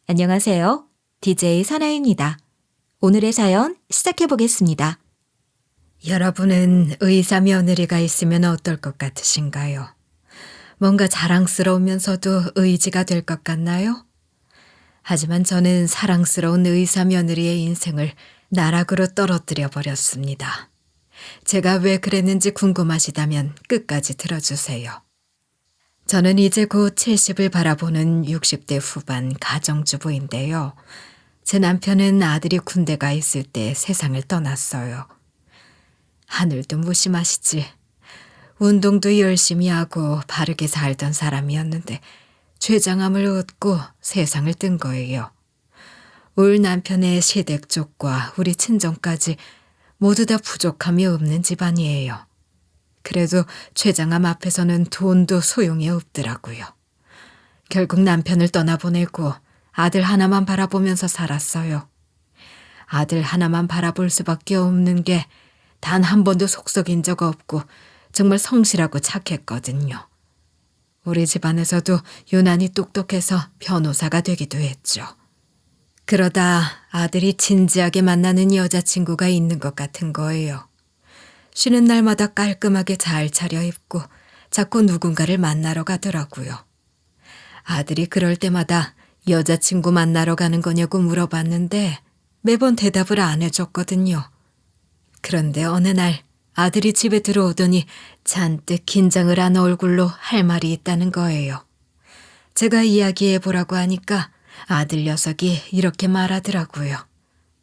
안녕하세요. DJ 선아입니다. 오늘의 사연 시작해 보겠습니다. 여러분은 의사 며느리가 있으면 어떨 것 같으신가요? 뭔가 자랑스러우면서도 의지가 될 것 같나요? 하지만 저는 사랑스러운 의사 며느리의 인생을 나락으로 떨어뜨려 버렸습니다. 제가 왜 그랬는지 궁금하시다면 끝까지 들어주세요. 저는 이제 곧 70을 바라보는 60대 후반 가정주부인데요. 제 남편은 아들이 군대 가 있을 때 세상을 떠났어요. 하늘도 무심하시지. 운동도 열심히 하고 바르게 살던 사람이었는데 췌장암을 얻고 세상을 뜬 거예요. 울 남편의 시댁 쪽과 우리 친정까지 모두 다 부족함이 없는 집안이에요. 그래도 췌장암 앞에서는 돈도 소용이 없더라고요. 결국 남편을 떠나보내고 아들 하나만 바라보면서 살았어요. 아들 하나만 바라볼 수밖에 없는 게 단 한 번도 속썩인 적 없고 정말 성실하고 착했거든요. 우리 집안에서도 유난히 똑똑해서 변호사가 되기도 했죠. 그러다 아들이 진지하게 만나는 여자친구가 있는 것 같은 거예요. 쉬는 날마다 깔끔하게 잘 차려입고 자꾸 누군가를 만나러 가더라고요. 아들이 그럴 때마다 여자친구 만나러 가는 거냐고 물어봤는데 매번 대답을 안 해줬거든요. 그런데 어느 날 아들이 집에 들어오더니 잔뜩 긴장을 한 얼굴로 할 말이 있다는 거예요. 제가 이야기해 보라고 하니까 아들 녀석이 이렇게 말하더라고요.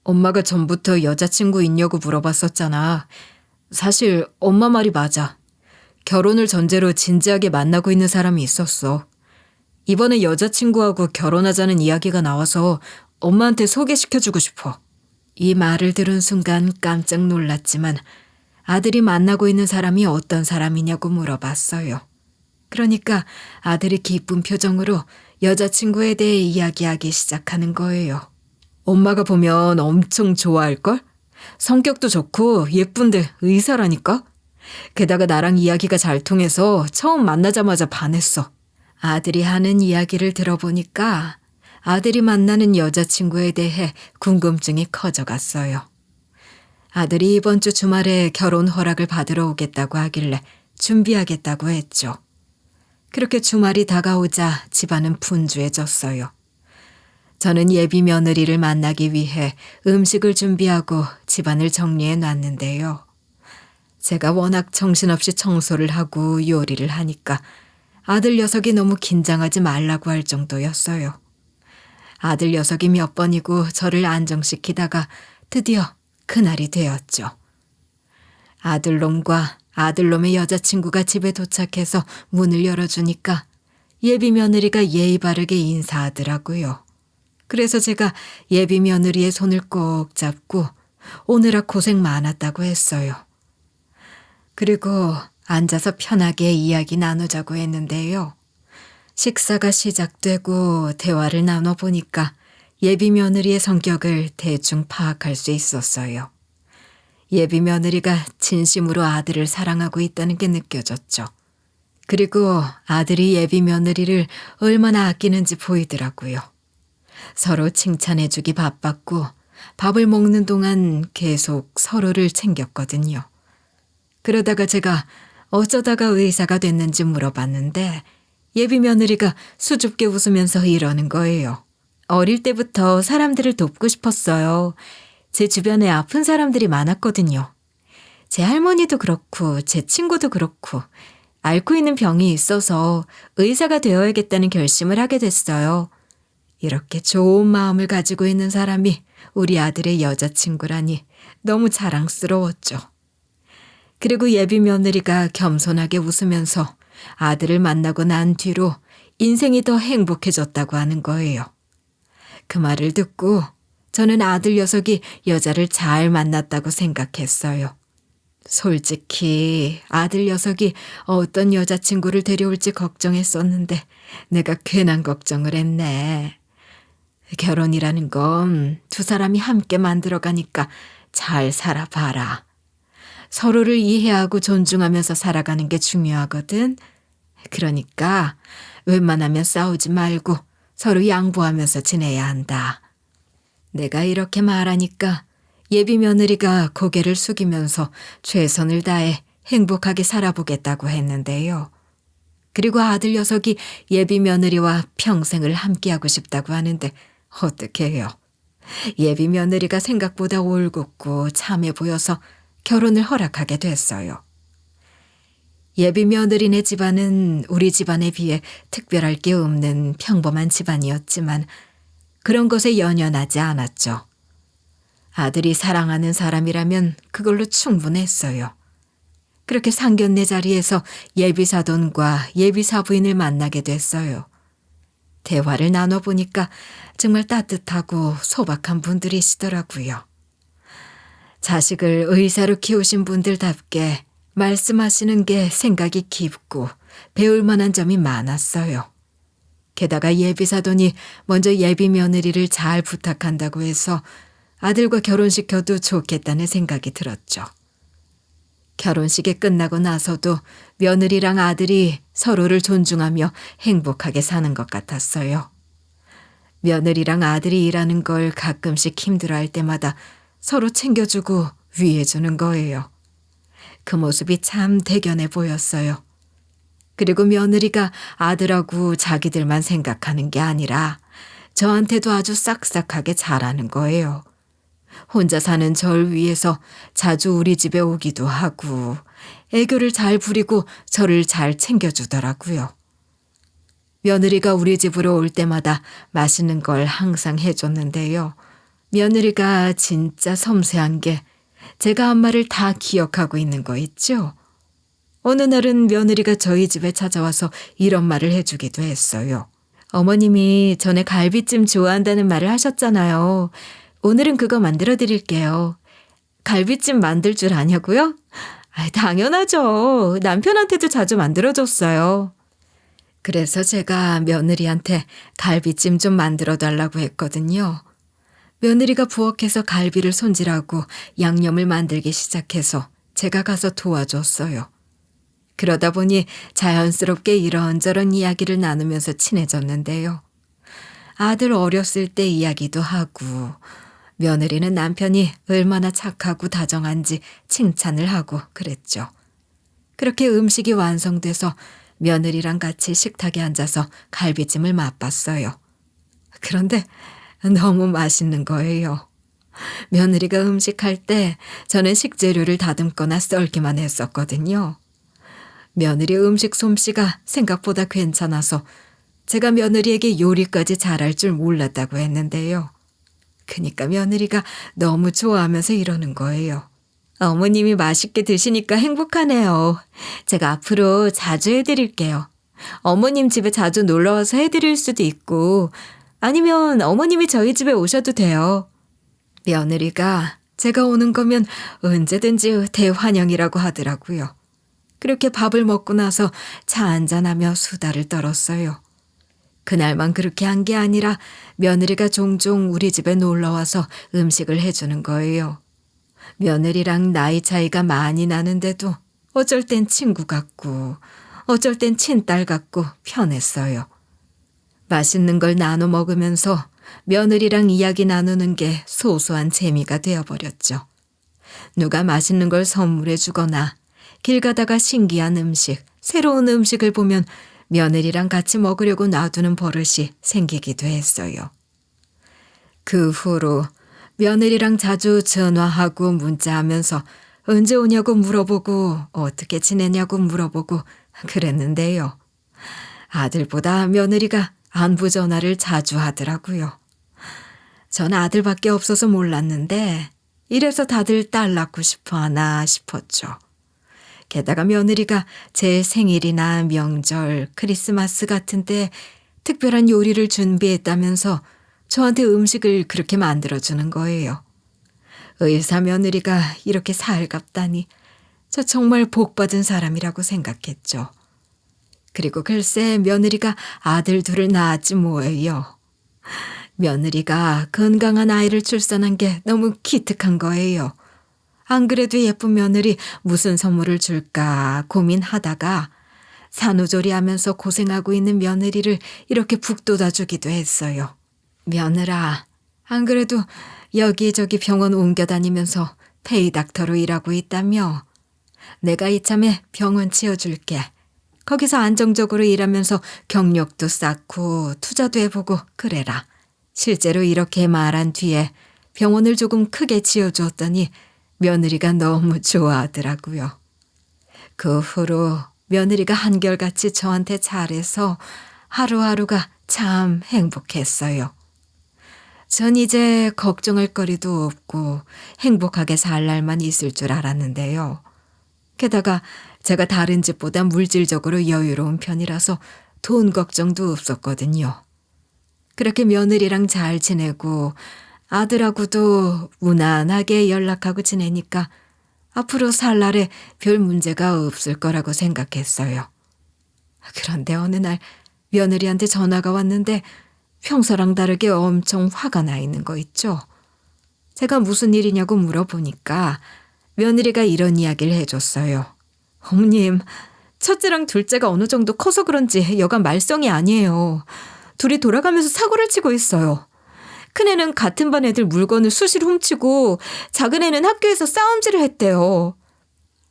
엄마가 전부터 여자친구 있냐고 물어봤었잖아. 사실 엄마 말이 맞아. 결혼을 전제로 진지하게 만나고 있는 사람이 있었어. 이번에 여자친구하고 결혼하자는 이야기가 나와서 엄마한테 소개시켜주고 싶어. 이 말을 들은 순간 깜짝 놀랐지만 아들이 만나고 있는 사람이 어떤 사람이냐고 물어봤어요. 그러니까 아들이 기쁜 표정으로 여자친구에 대해 이야기하기 시작하는 거예요. 엄마가 보면 엄청 좋아할걸? 성격도 좋고 예쁜데 의사라니까? 게다가 나랑 이야기가 잘 통해서 처음 만나자마자 반했어. 아들이 하는 이야기를 들어보니까 아들이 만나는 여자친구에 대해 궁금증이 커져갔어요. 아들이 이번 주 주말에 결혼 허락을 받으러 오겠다고 하길래 준비하겠다고 했죠. 그렇게 주말이 다가오자 집안은 분주해졌어요. 저는 예비 며느리를 만나기 위해 음식을 준비하고 집안을 정리해 놨는데요. 제가 워낙 정신없이 청소를 하고 요리를 하니까 아들 녀석이 너무 긴장하지 말라고 할 정도였어요. 아들 녀석이 몇 번이고 저를 안정시키다가 드디어 그날이 되었죠. 아들놈과 아들놈의 여자친구가 집에 도착해서 문을 열어주니까 예비 며느리가 예의 바르게 인사하더라고요. 그래서 제가 예비 며느리의 손을 꼭 잡고 오느라 고생 많았다고 했어요. 그리고 앉아서 편하게 이야기 나누자고 했는데요. 식사가 시작되고 대화를 나눠보니까 예비 며느리의 성격을 대충 파악할 수 있었어요. 예비 며느리가 진심으로 아들을 사랑하고 있다는 게 느껴졌죠. 그리고 아들이 예비 며느리를 얼마나 아끼는지 보이더라고요. 서로 칭찬해주기 바빴고 밥을 먹는 동안 계속 서로를 챙겼거든요. 그러다가 제가 어쩌다가 의사가 됐는지 물어봤는데 예비 며느리가 수줍게 웃으면서 이러는 거예요. 어릴 때부터 사람들을 돕고 싶었어요. 제 주변에 아픈 사람들이 많았거든요. 제 할머니도 그렇고 제 친구도 그렇고 앓고 있는 병이 있어서 의사가 되어야겠다는 결심을 하게 됐어요. 이렇게 좋은 마음을 가지고 있는 사람이 우리 아들의 여자친구라니 너무 자랑스러웠죠. 그리고 예비 며느리가 겸손하게 웃으면서 아들을 만나고 난 뒤로 인생이 더 행복해졌다고 하는 거예요. 그 말을 듣고 저는 아들 녀석이 여자를 잘 만났다고 생각했어요. 솔직히 아들 녀석이 어떤 여자친구를 데려올지 걱정했었는데 내가 괜한 걱정을 했네. 결혼이라는 건 두 사람이 함께 만들어가니까 잘 살아봐라. 서로를 이해하고 존중하면서 살아가는 게 중요하거든. 그러니까 웬만하면 싸우지 말고 서로 양보하면서 지내야 한다. 내가 이렇게 말하니까 예비 며느리가 고개를 숙이면서 최선을 다해 행복하게 살아보겠다고 했는데요. 그리고 아들 녀석이 예비 며느리와 평생을 함께하고 싶다고 하는데 어떻게 해요? 예비 며느리가 생각보다 올곧고 참해 보여서 결혼을 허락하게 됐어요. 예비 며느리네 집안은 우리 집안에 비해 특별할 게 없는 평범한 집안이었지만 그런 것에 연연하지 않았죠. 아들이 사랑하는 사람이라면 그걸로 충분했어요. 그렇게 상견례 자리에서 예비사돈과 예비사부인을 만나게 됐어요. 대화를 나눠보니까 정말 따뜻하고 소박한 분들이시더라고요. 자식을 의사로 키우신 분들답게 말씀하시는 게 생각이 깊고 배울 만한 점이 많았어요. 게다가 예비사돈이 먼저 예비 며느리를 잘 부탁한다고 해서 아들과 결혼시켜도 좋겠다는 생각이 들었죠. 결혼식이 끝나고 나서도 며느리랑 아들이 서로를 존중하며 행복하게 사는 것 같았어요. 며느리랑 아들이 일하는 걸 가끔씩 힘들어할 때마다 서로 챙겨주고 위해주는 거예요. 그 모습이 참 대견해 보였어요. 그리고 며느리가 아들하고 자기들만 생각하는 게 아니라 저한테도 아주 싹싹하게 잘하는 거예요. 혼자 사는 절 위해서 자주 우리 집에 오기도 하고 애교를 잘 부리고 저를 잘 챙겨주더라고요. 며느리가 우리 집으로 올 때마다 맛있는 걸 항상 해줬는데요. 며느리가 진짜 섬세한 게 제가 한 말을 다 기억하고 있는 거 있죠? 어느 날은 며느리가 저희 집에 찾아와서 이런 말을 해주기도 했어요. 어머님이 전에 갈비찜 좋아한다는 말을 하셨잖아요. 오늘은 그거 만들어 드릴게요. 갈비찜 만들 줄 아냐고요? 당연하죠. 남편한테도 자주 만들어줬어요. 그래서 제가 며느리한테 갈비찜 좀 만들어 달라고 했거든요. 며느리가 부엌에서 갈비를 손질하고 양념을 만들기 시작해서 제가 가서 도와줬어요. 그러다 보니 자연스럽게 이런저런 이야기를 나누면서 친해졌는데요. 아들 어렸을 때 이야기도 하고 며느리는 남편이 얼마나 착하고 다정한지 칭찬을 하고 그랬죠. 그렇게 음식이 완성돼서 며느리랑 같이 식탁에 앉아서 갈비찜을 맛봤어요. 그런데 너무 맛있는 거예요. 며느리가 음식할 때 저는 식재료를 다듬거나 썰기만 했었거든요. 며느리 음식 솜씨가 생각보다 괜찮아서 제가 며느리에게 요리까지 잘할 줄 몰랐다고 했는데요. 그러니까 며느리가 너무 좋아하면서 이러는 거예요. 어머님이 맛있게 드시니까 행복하네요. 제가 앞으로 자주 해드릴게요. 어머님 집에 자주 놀러와서 해드릴 수도 있고 아니면 어머님이 저희 집에 오셔도 돼요. 며느리가 제가 오는 거면 언제든지 대환영이라고 하더라고요. 그렇게 밥을 먹고 나서 차 한잔하며 수다를 떨었어요. 그날만 그렇게 한 게 아니라 며느리가 종종 우리 집에 놀러와서 음식을 해주는 거예요. 며느리랑 나이 차이가 많이 나는데도 어쩔 땐 친구 같고 어쩔 땐 친딸 같고 편했어요. 맛있는 걸 나눠 먹으면서 며느리랑 이야기 나누는 게 소소한 재미가 되어버렸죠. 누가 맛있는 걸 선물해 주거나 길 가다가 신기한 음식, 새로운 음식을 보면 며느리랑 같이 먹으려고 놔두는 버릇이 생기기도 했어요. 그 후로 며느리랑 자주 전화하고 문자하면서 언제 오냐고 물어보고 어떻게 지내냐고 물어보고 그랬는데요. 아들보다 며느리가 안부 전화를 자주 하더라고요. 전 아들밖에 없어서 몰랐는데 이래서 다들 딸 낳고 싶어 하나 싶었죠. 게다가 며느리가 제 생일이나 명절, 크리스마스 같은 때 특별한 요리를 준비했다면서 저한테 음식을 그렇게 만들어주는 거예요. 의사 며느리가 이렇게 살갑다니 저 정말 복받은 사람이라고 생각했죠. 그리고 글쎄 며느리가 아들 둘을 낳았지 뭐예요. 며느리가 건강한 아이를 출산한 게 너무 기특한 거예요. 안 그래도 예쁜 며느리 무슨 선물을 줄까 고민하다가 산후조리하면서 고생하고 있는 며느리를 이렇게 북돋아주기도 했어요. 며느라, 안 그래도 여기저기 병원 옮겨 다니면서 페이닥터로 일하고 있다며. 내가 이참에 병원 지어줄게. 거기서 안정적으로 일하면서 경력도 쌓고 투자도 해보고 그래라. 실제로 이렇게 말한 뒤에 병원을 조금 크게 지어주었더니 며느리가 너무 좋아하더라고요. 그 후로 며느리가 한결같이 저한테 잘해서 하루하루가 참 행복했어요. 전 이제 걱정할 거리도 없고 행복하게 살 날만 있을 줄 알았는데요. 게다가 제가 다른 집보다 물질적으로 여유로운 편이라서 돈 걱정도 없었거든요. 그렇게 며느리랑 잘 지내고 아들하고도 무난하게 연락하고 지내니까 앞으로 살 날에 별 문제가 없을 거라고 생각했어요. 그런데 어느 날 며느리한테 전화가 왔는데 평소랑 다르게 엄청 화가 나 있는 거 있죠. 제가 무슨 일이냐고 물어보니까 며느리가 이런 이야기를 해줬어요. 어머님, 첫째랑 둘째가 어느 정도 커서 그런지 여간 말썽이 아니에요. 둘이 돌아가면서 사고를 치고 있어요. 큰애는 같은 반 애들 물건을 수시로 훔치고 작은애는 학교에서 싸움질을 했대요.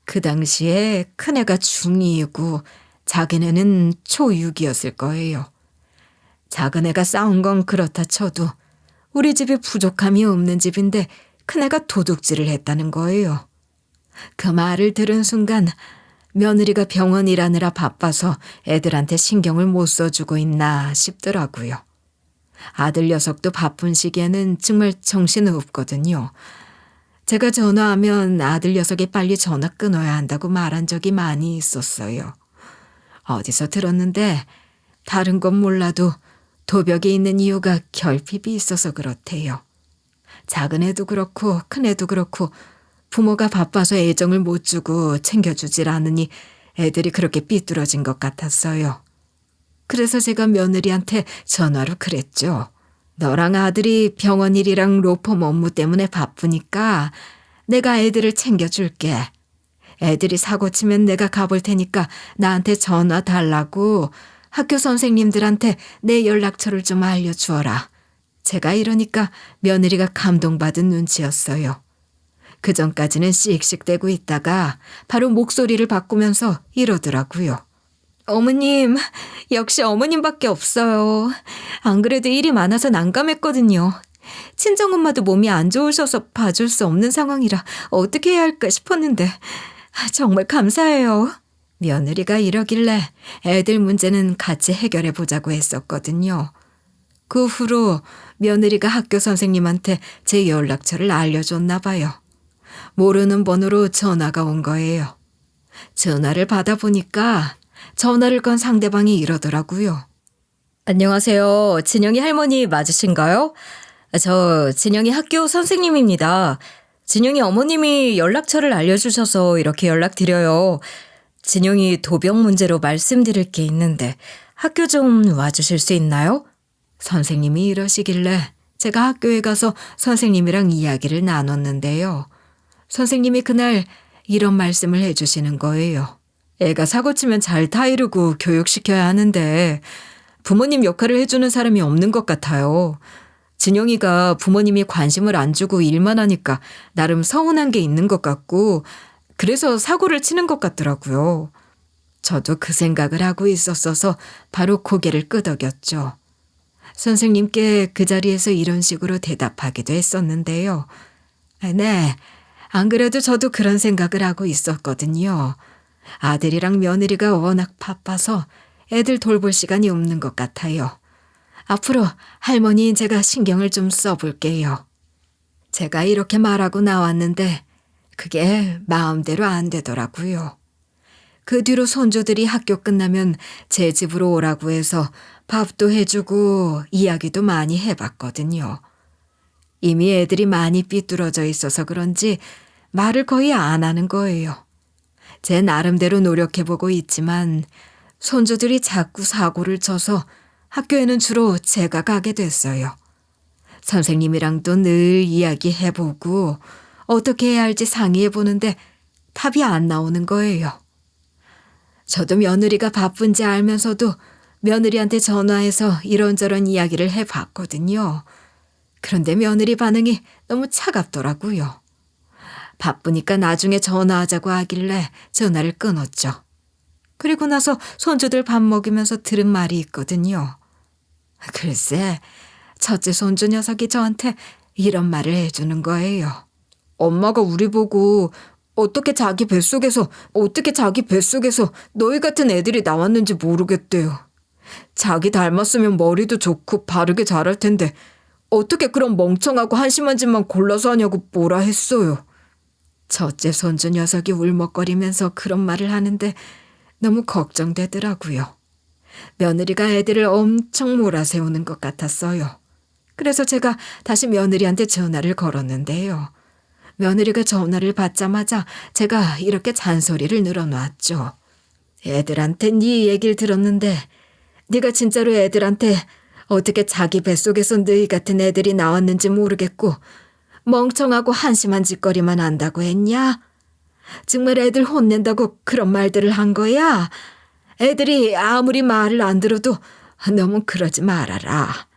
그 당시에 큰애가 중2이고 작은애는 초6이었을 거예요. 작은애가 싸운 건 그렇다 쳐도 우리 집이 부족함이 없는 집인데 큰애가 도둑질을 했다는 거예요. 그 말을 들은 순간 며느리가 병원 일하느라 바빠서 애들한테 신경을 못 써주고 있나 싶더라고요. 아들 녀석도 바쁜 시기에는 정말 정신없거든요. 제가 전화하면 아들 녀석이 빨리 전화 끊어야 한다고 말한 적이 많이 있었어요. 어디서 들었는데 다른 건 몰라도 도벽에 있는 이유가 결핍이 있어서 그렇대요. 작은 애도 그렇고 큰 애도 그렇고 부모가 바빠서 애정을 못 주고 챙겨주질 않으니 애들이 그렇게 삐뚤어진 것 같았어요. 그래서 제가 며느리한테 전화로 그랬죠. 너랑 아들이 병원 일이랑 로펌 업무 때문에 바쁘니까 내가 애들을 챙겨줄게. 애들이 사고 치면 내가 가볼 테니까 나한테 전화 달라고 학교 선생님들한테 내 연락처를 좀 알려주어라. 제가 이러니까 며느리가 감동받은 눈치였어요. 그전까지는 씩씩대고 있다가 바로 목소리를 바꾸면서 이러더라고요. 어머님, 역시 어머님밖에 없어요. 안 그래도 일이 많아서 난감했거든요. 친정엄마도 몸이 안 좋으셔서 봐줄 수 없는 상황이라 어떻게 해야 할까 싶었는데 정말 감사해요. 며느리가 이러길래 애들 문제는 같이 해결해 보자고 했었거든요. 그 후로 며느리가 학교 선생님한테 제 연락처를 알려줬나 봐요. 모르는 번호로 전화가 온 거예요. 전화를 받아보니까 전화를 건 상대방이 이러더라고요. 안녕하세요. 진영이 할머니 맞으신가요? 저 진영이 학교 선생님입니다. 진영이 어머님이 연락처를 알려주셔서 이렇게 연락드려요. 진영이 도벽 문제로 말씀드릴 게 있는데 학교 좀 와주실 수 있나요? 선생님이 이러시길래 제가 학교에 가서 선생님이랑 이야기를 나눴는데요. 선생님이 그날 이런 말씀을 해주시는 거예요. 애가 사고치면 잘 타이르고 교육시켜야 하는데 부모님 역할을 해주는 사람이 없는 것 같아요. 진영이가 부모님이 관심을 안 주고 일만 하니까 나름 서운한 게 있는 것 같고 그래서 사고를 치는 것 같더라고요. 저도 그 생각을 하고 있었어서 바로 고개를 끄덕였죠. 선생님께 그 자리에서 이런 식으로 대답하기도 했었는데요. 네, 안 그래도 저도 그런 생각을 하고 있었거든요. 아들이랑 며느리가 워낙 바빠서 애들 돌볼 시간이 없는 것 같아요. 앞으로 할머니인 제가 신경을 좀 써볼게요. 제가 이렇게 말하고 나왔는데 그게 마음대로 안 되더라고요. 그 뒤로 손주들이 학교 끝나면 제 집으로 오라고 해서 밥도 해주고 이야기도 많이 해봤거든요. 이미 애들이 많이 삐뚤어져 있어서 그런지 말을 거의 안 하는 거예요. 제 나름대로 노력해보고 있지만 손주들이 자꾸 사고를 쳐서 학교에는 주로 제가 가게 됐어요. 선생님이랑도 늘 이야기해보고 어떻게 해야 할지 상의해보는데 답이 안 나오는 거예요. 저도 며느리가 바쁜지 알면서도 며느리한테 전화해서 이런저런 이야기를 해봤거든요. 그런데 며느리 반응이 너무 차갑더라고요. 바쁘니까 나중에 전화하자고 하길래 전화를 끊었죠. 그리고 나서 손주들 밥 먹이면서 들은 말이 있거든요. 글쎄, 첫째 손주 녀석이 저한테 이런 말을 해주는 거예요. 엄마가 우리 보고 어떻게 자기 뱃속에서 너희 같은 애들이 나왔는지 모르겠대요. 자기 닮았으면 머리도 좋고 바르게 자랄 텐데 어떻게 그런 멍청하고 한심한 짓만 골라서 하냐고 뭐라 했어요. 첫째 손주 녀석이 울먹거리면서 그런 말을 하는데 너무 걱정되더라고요. 며느리가 애들을 엄청 몰아세우는 것 같았어요. 그래서 제가 다시 며느리한테 전화를 걸었는데요. 며느리가 전화를 받자마자 제가 이렇게 잔소리를 늘어놨죠. 애들한테 네 얘기를 들었는데 네가 진짜로 애들한테 어떻게 자기 뱃속에서 너희 같은 애들이 나왔는지 모르겠고 멍청하고 한심한 짓거리만 한다고 했냐? 정말 애들 혼낸다고 그런 말들을 한 거야? 애들이 아무리 말을 안 들어도 너무 그러지 말아라.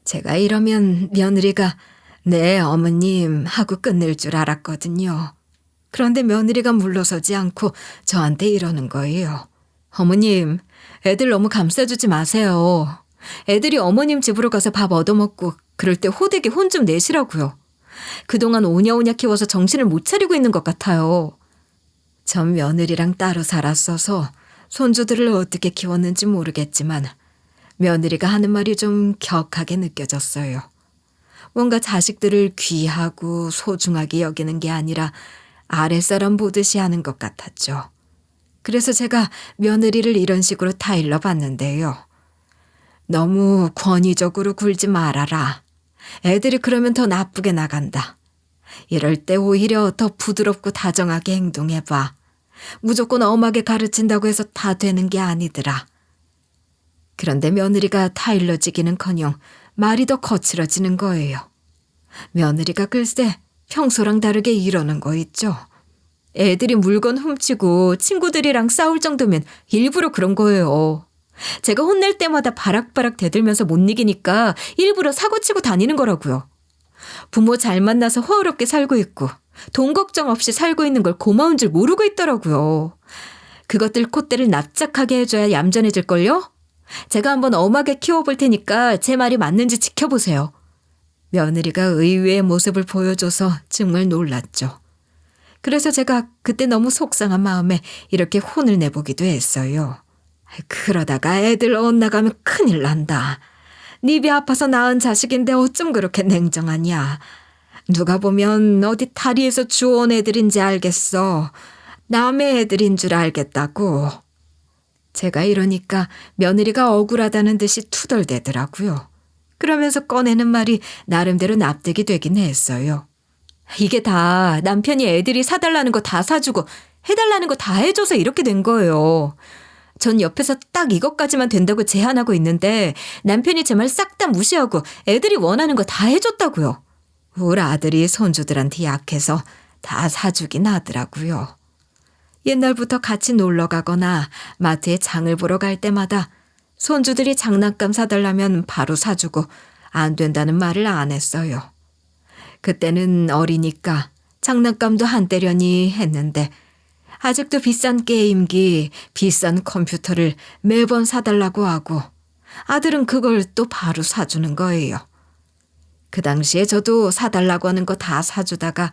제가 이러면 며느리가 네 어머님 하고 끝낼 줄 알았거든요. 그런데 며느리가 물러서지 않고 저한테 이러는 거예요. 어머님, 애들 너무 감싸주지 마세요. 애들이 어머님 집으로 가서 밥 얻어먹고 그럴 때 호되게 혼 좀 내시라고요. 그동안 오냐오냐 키워서 정신을 못 차리고 있는 것 같아요. 전 며느리랑 따로 살았어서 손주들을 어떻게 키웠는지 모르겠지만 며느리가 하는 말이 좀 격하게 느껴졌어요. 뭔가 자식들을 귀하고 소중하게 여기는 게 아니라 아랫사람 보듯이 하는 것 같았죠. 그래서 제가 며느리를 이런 식으로 타일러 봤는데요. 너무 권위적으로 굴지 말아라. 애들이 그러면 더 나쁘게 나간다. 이럴 때 오히려 더 부드럽고 다정하게 행동해봐. 무조건 엄하게 가르친다고 해서 다 되는 게 아니더라. 그런데 며느리가 타일러지기는커녕 말이 더 거칠어지는 거예요. 며느리가 글쎄 평소랑 다르게 이러는 거 있죠. 애들이 물건 훔치고 친구들이랑 싸울 정도면 일부러 그런 거예요. 제가 혼낼 때마다 바락바락 대들면서 못 이기니까 일부러 사고치고 다니는 거라고요. 부모 잘 만나서 호화롭게 살고 있고 돈 걱정 없이 살고 있는 걸 고마운 줄 모르고 있더라고요. 그것들 콧대를 납작하게 해줘야 얌전해질걸요? 제가 한번 엄하게 키워볼 테니까 제 말이 맞는지 지켜보세요. 며느리가 의외의 모습을 보여줘서 정말 놀랐죠. 그래서 제가 그때 너무 속상한 마음에 이렇게 혼을 내보기도 했어요. 그러다가 애들 엇나가면 큰일 난다. 네 아파서 낳은 자식인데 어쩜 그렇게 냉정하냐. 누가 보면 어디 다리에서 주워온 애들인지 알겠어. 남의 애들인 줄 알겠다고. 제가 이러니까 며느리가 억울하다는 듯이 투덜대더라고요. 그러면서 꺼내는 말이 나름대로 납득이 되긴 했어요. 이게 다 남편이 애들이 사달라는 거 다 사주고 해달라는 거 다 해줘서 이렇게 된 거예요. 전 옆에서 딱 이것까지만 된다고 제안하고 있는데 남편이 제 말 싹 다 무시하고 애들이 원하는 거 다 해줬다고요. 우리 아들이 손주들한테 약해서 다 사주긴 하더라고요. 옛날부터 같이 놀러 가거나 마트에 장을 보러 갈 때마다 손주들이 장난감 사달라면 바로 사주고 안 된다는 말을 안 했어요. 그때는 어리니까 장난감도 한때려니 했는데 아직도 비싼 게임기, 비싼 컴퓨터를 매번 사달라고 하고 아들은 그걸 또 바로 사주는 거예요. 그 당시에 저도 사달라고 하는 거 다 사주다가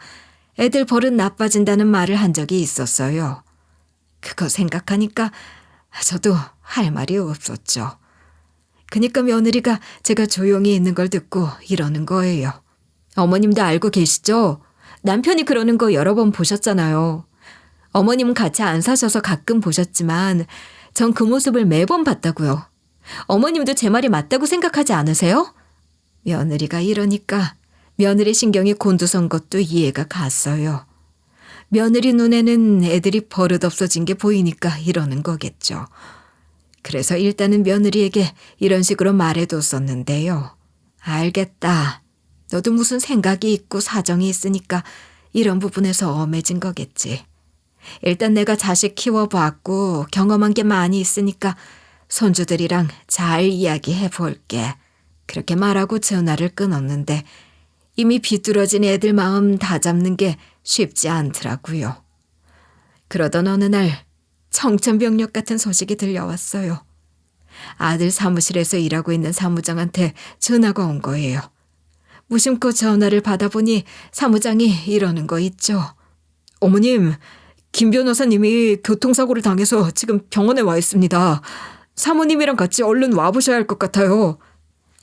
애들 버릇 나빠진다는 말을 한 적이 있었어요. 그거 생각하니까 저도 할 말이 없었죠. 그러니까 며느리가 제가 조용히 있는 걸 듣고 이러는 거예요. 어머님도 알고 계시죠? 남편이 그러는 거 여러 번 보셨잖아요. 어머님은 같이 안 사셔서 가끔 보셨지만 전 그 모습을 매번 봤다고요. 어머님도 제 말이 맞다고 생각하지 않으세요? 며느리가 이러니까 며느리 신경이 곤두선 것도 이해가 갔어요. 며느리 눈에는 애들이 버릇없어진 게 보이니까 이러는 거겠죠. 그래서 일단은 며느리에게 이런 식으로 말해뒀었는데요. 알겠다. 너도 무슨 생각이 있고 사정이 있으니까 이런 부분에서 엄해진 거겠지. 일단 내가 자식 키워봤고 경험한 게 많이 있으니까 손주들이랑 잘 이야기해 볼게. 그렇게 말하고 전화를 끊었는데 이미 비뚤어진 애들 마음 다잡는 게 쉽지 않더라고요. 그러던 어느 날 청천벽력 같은 소식이 들려왔어요. 아들 사무실에서 일하고 있는 사무장한테 전화가 온 거예요. 무심코 전화를 받아보니 사무장이 이러는 거 있죠. 어머님, 김 변호사님이 교통사고를 당해서 지금 병원에 와 있습니다. 사모님이랑 같이 얼른 와보셔야 할 것 같아요.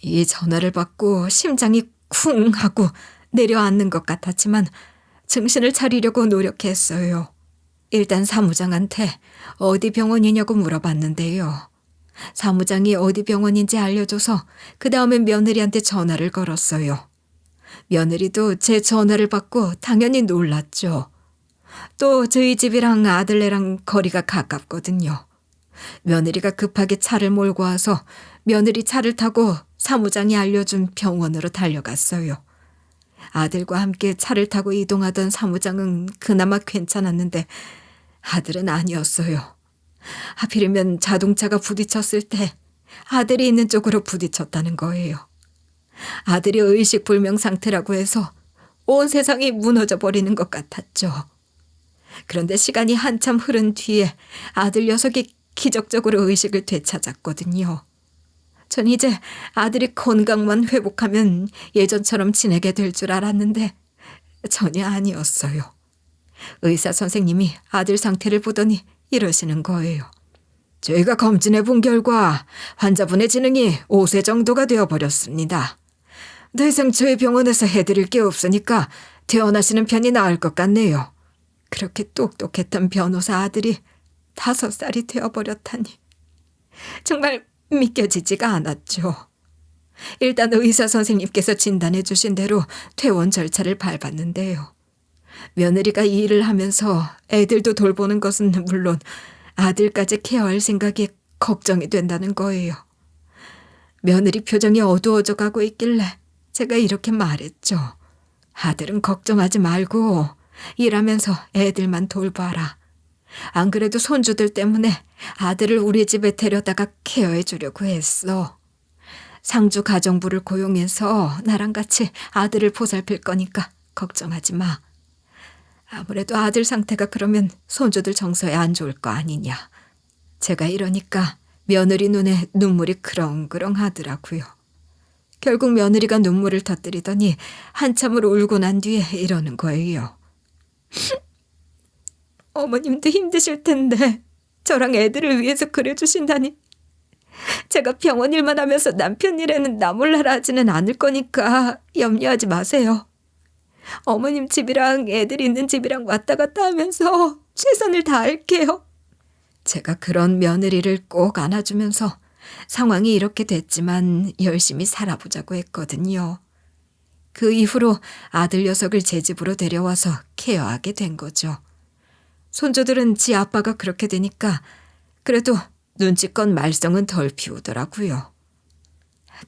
이 전화를 받고 심장이 쿵 하고 내려앉는 것 같았지만 정신을 차리려고 노력했어요. 일단 사무장한테 어디 병원이냐고 물어봤는데요. 사무장이 어디 병원인지 알려줘서 그 다음엔 며느리한테 전화를 걸었어요. 며느리도 제 전화를 받고 당연히 놀랐죠. 또 저희 집이랑 아들네랑 거리가 가깝거든요. 며느리가 급하게 차를 몰고 와서 며느리 차를 타고 사무장이 알려준 병원으로 달려갔어요. 아들과 함께 차를 타고 이동하던 사무장은 그나마 괜찮았는데 아들은 아니었어요. 하필이면 자동차가 부딪혔을 때 아들이 있는 쪽으로 부딪혔다는 거예요. 아들이 의식불명 상태라고 해서 온 세상이 무너져 버리는 것 같았죠. 그런데 시간이 한참 흐른 뒤에 아들 녀석이 기적적으로 의식을 되찾았거든요. 전 이제 아들이 건강만 회복하면 예전처럼 지내게 될 줄 알았는데 전혀 아니었어요. 의사 선생님이 아들 상태를 보더니 이러시는 거예요. 저희가 검진해 본 결과 환자분의 지능이 5세 정도가 되어버렸습니다. 더 이상 저희 병원에서 해드릴 게 없으니까 퇴원하시는 편이 나을 것 같네요. 그렇게 똑똑했던 변호사 아들이 5살이 되어버렸다니 정말 믿겨지지가 않았죠. 일단 의사 선생님께서 진단해 주신 대로 퇴원 절차를 밟았는데요. 며느리가 이 일을 하면서 애들도 돌보는 것은 물론 아들까지 케어할 생각이 걱정이 된다는 거예요. 며느리 표정이 어두워져 가고 있길래 제가 이렇게 말했죠. 아들은 걱정하지 말고 일하면서 애들만 돌봐라. 안 그래도 손주들 때문에 아들을 우리 집에 데려다가 케어해 주려고 했어. 상주 가정부를 고용해서 나랑 같이 아들을 보살필 거니까 걱정하지 마. 아무래도 아들 상태가 그러면 손주들 정서에 안 좋을 거 아니냐. 제가 이러니까 며느리 눈에 눈물이 그렁그렁 하더라고요. 결국 며느리가 눈물을 터뜨리더니 한참을 울고 난 뒤에 이러는 거예요. 어머님도 힘드실 텐데 저랑 애들을 위해서 그래주신다니. 제가 병원 일만 하면서 남편 일에는 나 몰라라 하지는 않을 거니까 염려하지 마세요. 어머님 집이랑 애들 있는 집이랑 왔다 갔다 하면서 최선을 다할게요. 제가 그런 며느리를 꼭 안아주면서 상황이 이렇게 됐지만 열심히 살아보자고 했거든요. 그 이후로 아들 녀석을 제 집으로 데려와서 케어하게 된 거죠. 손주들은 지 아빠가 그렇게 되니까 그래도 눈치껏 말썽은 덜 피우더라고요.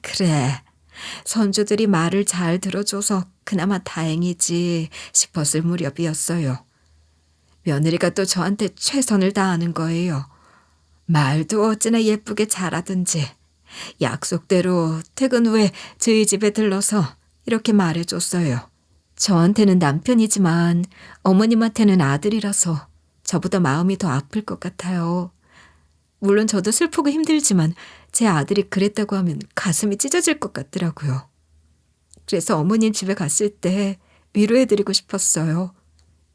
그래, 손주들이 말을 잘 들어줘서 그나마 다행이지 싶었을 무렵이었어요. 며느리가 또 저한테 최선을 다하는 거예요. 말도 어찌나 예쁘게 잘하든지 약속대로 퇴근 후에 저희 집에 들러서 이렇게 말해줬어요. 저한테는 남편이지만 어머님한테는 아들이라서 저보다 마음이 더 아플 것 같아요. 물론 저도 슬프고 힘들지만 제 아들이 그랬다고 하면 가슴이 찢어질 것 같더라고요. 그래서 어머님 집에 갔을 때 위로해드리고 싶었어요.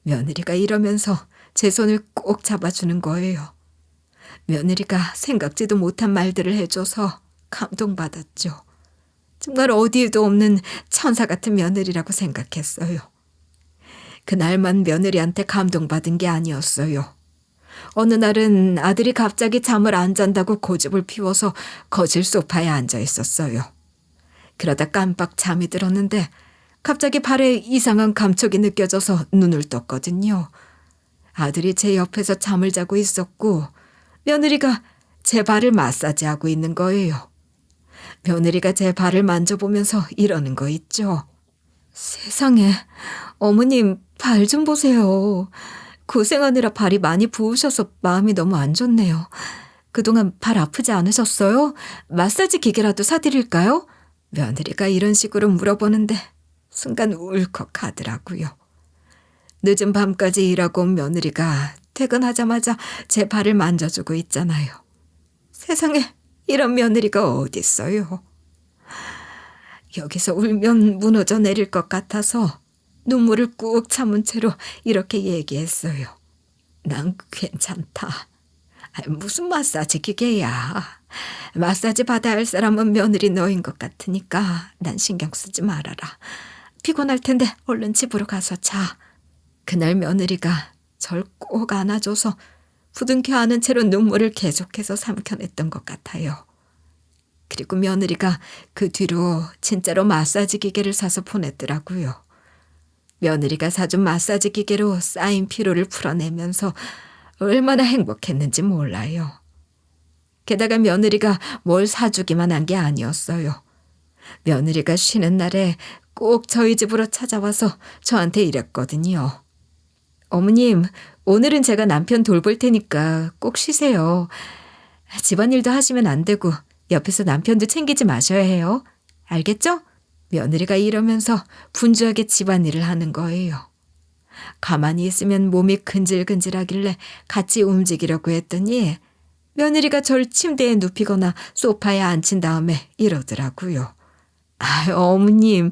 며느리가 이러면서 제 손을 꼭 잡아주는 거예요. 며느리가 생각지도 못한 말들을 해줘서 감동받았죠. 정말 어디에도 없는 천사 같은 며느리라고 생각했어요. 그날만 며느리한테 감동받은 게 아니었어요. 어느 날은 아들이 갑자기 잠을 안 잔다고 고집을 피워서 거실 소파에 앉아 있었어요. 그러다 깜빡 잠이 들었는데 갑자기 발에 이상한 감촉이 느껴져서 눈을 떴거든요. 아들이 제 옆에서 잠을 자고 있었고 며느리가 제 발을 마사지하고 있는 거예요. 며느리가 제 발을 만져보면서 이러는 거 있죠. 세상에, 어머님 발 좀 보세요. 고생하느라 발이 많이 부으셔서 마음이 너무 안 좋네요. 그동안 발 아프지 않으셨어요? 마사지 기계라도 사드릴까요? 며느리가 이런 식으로 물어보는데 순간 울컥하더라고요. 늦은 밤까지 일하고 온 며느리가 퇴근하자마자 제 발을 만져주고 있잖아요. 세상에 이런 며느리가 어딨어요. 여기서 울면 무너져 내릴 것 같아서 눈물을 꾹 참은 채로 이렇게 얘기했어요. 난 괜찮다. 무슨 마사지 기계야. 마사지 받아야 할 사람은 며느리 너인 것 같으니까 난 신경 쓰지 말아라. 피곤할 텐데 얼른 집으로 가서 자. 그날 며느리가 절 꼭 안아줘서 부둥켜 안은 채로 눈물을 계속해서 삼켜냈던 것 같아요. 그리고 며느리가 그 뒤로 진짜로 마사지 기계를 사서 보냈더라고요. 며느리가 사준 마사지 기계로 쌓인 피로를 풀어내면서 얼마나 행복했는지 몰라요. 게다가 며느리가 뭘 사주기만 한 게 아니었어요. 며느리가 쉬는 날에 꼭 저희 집으로 찾아와서 저한테 이랬거든요. 어머님, 오늘은 제가 남편 돌볼 테니까 꼭 쉬세요. 집안일도 하시면 안 되고 옆에서 남편도 챙기지 마셔야 해요. 알겠죠? 며느리가 이러면서 분주하게 집안일을 하는 거예요. 가만히 있으면 몸이 근질근질하길래 같이 움직이려고 했더니 며느리가 절 침대에 눕히거나 소파에 앉힌 다음에 이러더라고요. 어머님,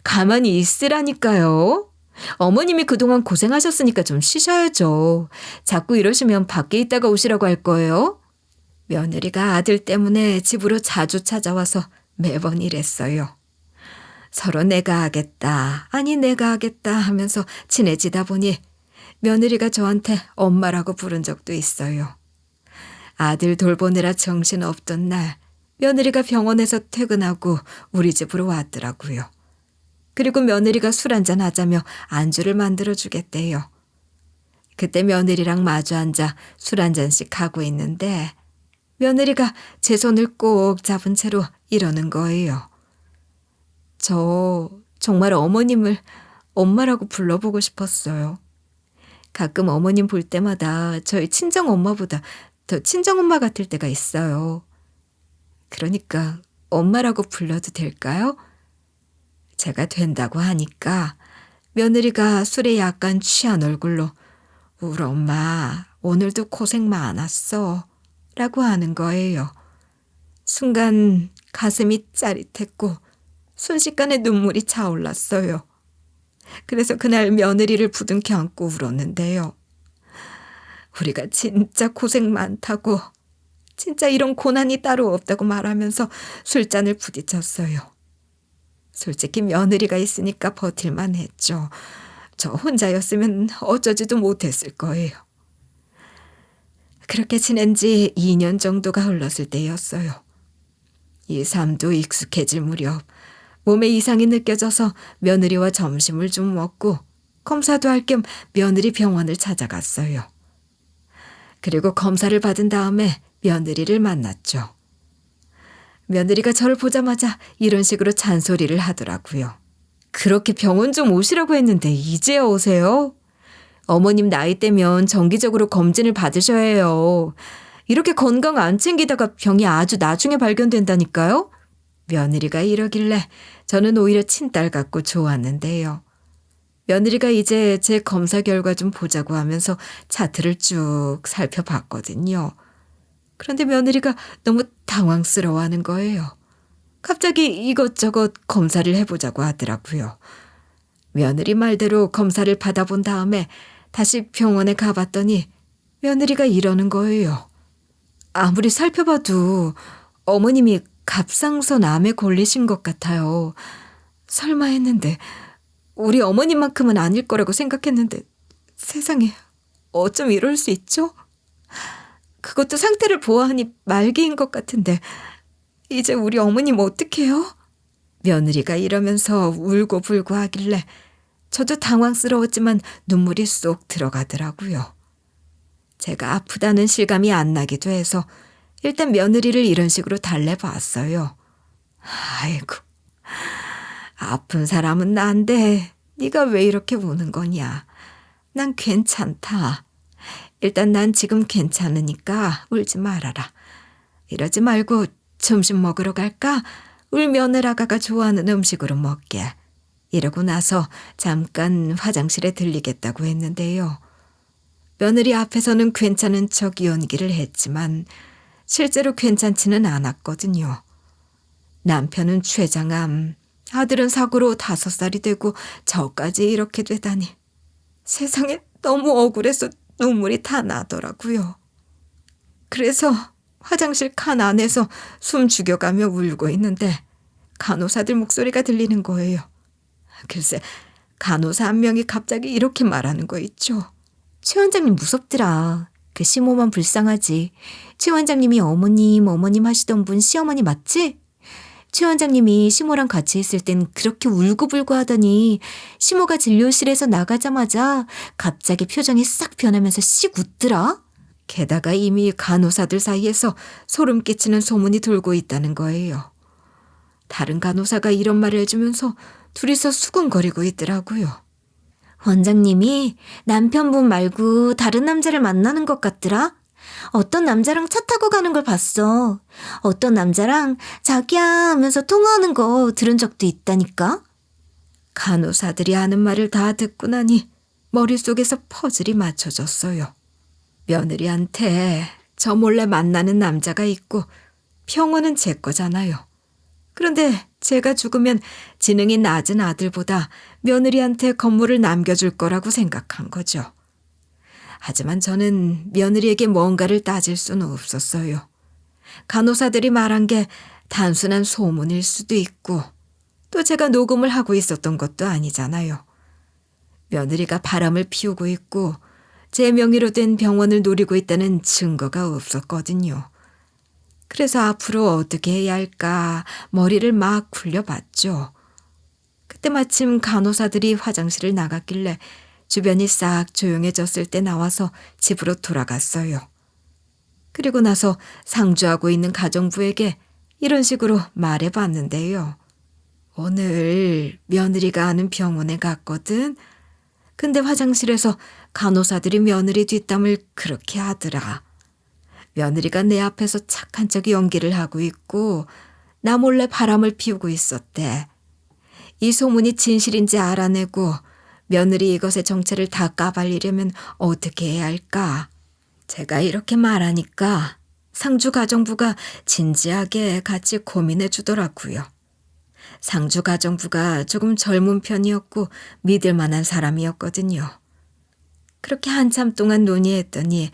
가만히 있으라니까요. 어머님이 그동안 고생하셨으니까 좀 쉬셔야죠. 자꾸 이러시면 밖에 있다가 오시라고 할 거예요. 며느리가 아들 때문에 집으로 자주 찾아와서 매번 이랬어요. 서로 내가 하겠다, 아니 내가 하겠다 하면서 친해지다 보니 며느리가 저한테 엄마라고 부른 적도 있어요. 아들 돌보느라 정신없던 날 며느리가 병원에서 퇴근하고 우리 집으로 왔더라고요. 그리고 며느리가 술 한잔 하자며 안주를 만들어 주겠대요. 그때 며느리랑 마주 앉아 술 한 잔씩 하고 있는데 며느리가 제 손을 꼭 잡은 채로 이러는 거예요. 저 정말 어머님을 엄마라고 불러보고 싶었어요. 가끔 어머님 볼 때마다 저희 친정엄마보다 더 친정엄마 같을 때가 있어요. 그러니까 엄마라고 불러도 될까요? 제가 된다고 하니까 며느리가 술에 약간 취한 얼굴로 우리 엄마 오늘도 고생 많았어 라고 하는 거예요. 순간 가슴이 짜릿했고 순식간에 눈물이 차올랐어요. 그래서 그날 며느리를 부둥켜 안고 울었는데요. 우리가 진짜 고생 많다고, 진짜 이런 고난이 따로 없다고 말하면서 술잔을 부딪혔어요. 솔직히 며느리가 있으니까 버틸만 했죠. 저 혼자였으면 어쩌지도 못했을 거예요. 그렇게 지낸 지 2년 정도가 흘렀을 때였어요. 이 삶도 익숙해질 무렵 몸에 이상이 느껴져서 며느리와 점심을 좀 먹고 검사도 할 겸 며느리 병원을 찾아갔어요. 그리고 검사를 받은 다음에 며느리를 만났죠. 며느리가 저를 보자마자 이런 식으로 잔소리를 하더라고요. 그렇게 병원 좀 오시라고 했는데 이제야 오세요? 어머님 나이 때면 정기적으로 검진을 받으셔야 해요. 이렇게 건강 안 챙기다가 병이 아주 나중에 발견된다니까요? 며느리가 이러길래 저는 오히려 친딸 같고 좋았는데요. 며느리가 이제 제 검사 결과 좀 보자고 하면서 차트를 쭉 살펴봤거든요. 그런데 며느리가 너무 당황스러워하는 거예요. 갑자기 이것저것 검사를 해보자고 하더라고요. 며느리 말대로 검사를 받아본 다음에 다시 병원에 가봤더니 며느리가 이러는 거예요. 아무리 살펴봐도 어머님이 갑상선 암에 걸리신 것 같아요. 설마 했는데 우리 어머님만큼은 아닐 거라고 생각했는데 세상에 어쩜 이럴 수 있죠? 그것도 상태를 보아하니 말기인 것 같은데 이제 우리 어머님 어떡해요? 며느리가 이러면서 울고 불고 하길래 저도 당황스러웠지만 눈물이 쏙 들어가더라고요. 제가 아프다는 실감이 안 나기도 해서 일단 며느리를 이런 식으로 달래봤어요. 아이고, 아픈 사람은 난데 네가 왜 이렇게 우는 거냐. 난 괜찮다. 일단 난 지금 괜찮으니까 울지 말아라. 이러지 말고 점심 먹으러 갈까? 우리 며느라가가 좋아하는 음식으로 먹게. 이러고 나서 잠깐 화장실에 들리겠다고 했는데요. 며느리 앞에서는 괜찮은 척 연기를 했지만 실제로 괜찮지는 않았거든요. 남편은 췌장암, 아들은 사고로 5살이 되고 저까지 이렇게 되다니. 세상에 너무 억울해서 눈물이 다 나더라고요. 그래서 화장실 칸 안에서 숨 죽여가며 울고 있는데 간호사들 목소리가 들리는 거예요. 글쎄, 간호사 한 명이 갑자기 이렇게 말하는 거 있죠. 최 원장님 무섭더라. 그 시모만 불쌍하지. 최 원장님이 어머님 하시던 분 시어머니 맞지? 최 원장님이 시모랑 같이 있을 땐 그렇게 울고불고 하더니 시모가 진료실에서 나가자마자 갑자기 표정이 싹 변하면서 씩 웃더라. 게다가 이미 간호사들 사이에서 소름 끼치는 소문이 돌고 있다는 거예요. 다른 간호사가 이런 말을 해주면서 둘이서 수근거리고 있더라고요. 원장님이 남편분 말고 다른 남자를 만나는 것 같더라. 어떤 남자랑 차 타고 가는 걸 봤어. 어떤 남자랑 자기야 하면서 통화하는 거 들은 적도 있다니까. 간호사들이 하는 말을 다 듣고 나니 머릿속에서 퍼즐이 맞춰졌어요. 며느리한테 저 몰래 만나는 남자가 있고 병원은 제 거잖아요. 그런데 제가 죽으면 지능이 낮은 아들보다 며느리한테 건물을 남겨줄 거라고 생각한 거죠. 하지만 저는 며느리에게 뭔가를 따질 수는 없었어요. 간호사들이 말한 게 단순한 소문일 수도 있고 또 제가 녹음을 하고 있었던 것도 아니잖아요. 며느리가 바람을 피우고 있고 제 명의로 된 병원을 노리고 있다는 증거가 없었거든요. 그래서 앞으로 어떻게 해야 할까 머리를 막 굴려봤죠. 그때 마침 간호사들이 화장실을 나갔길래 주변이 싹 조용해졌을 때 나와서 집으로 돌아갔어요. 그리고 나서 상주하고 있는 가정부에게 이런 식으로 말해봤는데요. 오늘 며느리가 아는 병원에 갔거든. 근데 화장실에서 간호사들이 며느리 뒷담을 그렇게 하더라. 며느리가 내 앞에서 착한 척 연기를 하고 있고 나 몰래 바람을 피우고 있었대. 이 소문이 진실인지 알아내고 며느리 이것의 정체를 다 까발리려면 어떻게 해야 할까? 제가 이렇게 말하니까 상주 가정부가 진지하게 같이 고민해 주더라고요. 상주 가정부가 조금 젊은 편이었고 믿을 만한 사람이었거든요. 그렇게 한참 동안 논의했더니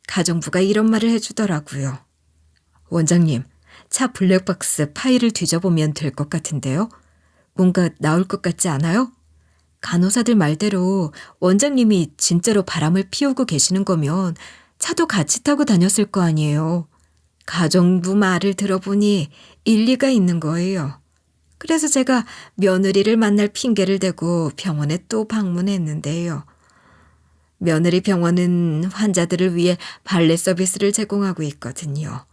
가정부가 이런 말을 해주더라고요. 원장님, 차 블랙박스 파일을 뒤져보면 될 것 같은데요? 뭔가 나올 것 같지 않아요? 간호사들 말대로 원장님이 진짜로 바람을 피우고 계시는 거면 차도 같이 타고 다녔을 거 아니에요. 가정부 말을 들어보니 일리가 있는 거예요. 그래서 제가 며느리를 만날 핑계를 대고 병원에 또 방문했는데요. 며느리 병원은 환자들을 위해 발레 서비스를 제공하고 있거든요.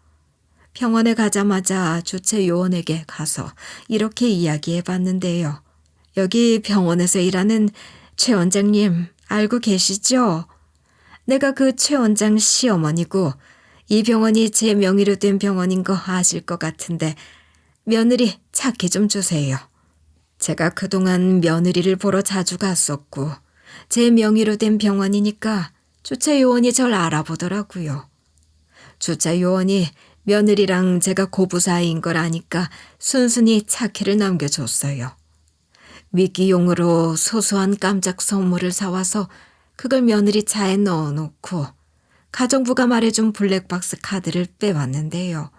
병원에 가자마자 주최 요원에게 가서 이렇게 이야기해 봤는데요. 여기 병원에서 일하는 최 원장님 알고 계시죠? 내가 그 최 원장 시어머니고 이 병원이 제 명의로 된 병원인 거 아실 것 같은데 며느리 찾게 좀 주세요. 제가 그동안 며느리를 보러 자주 갔었고 제 명의로 된 병원이니까 주차 요원이 절 알아보더라고요. 주차 요원이 며느리랑 제가 고부 사이인 걸 아니까 순순히 차키를 넘겨줬어요. 미끼용으로 소소한 깜짝 선물을 사와서 그걸 며느리 차에 넣어놓고 가정부가 말해준 블랙박스 카드를 빼왔는데요.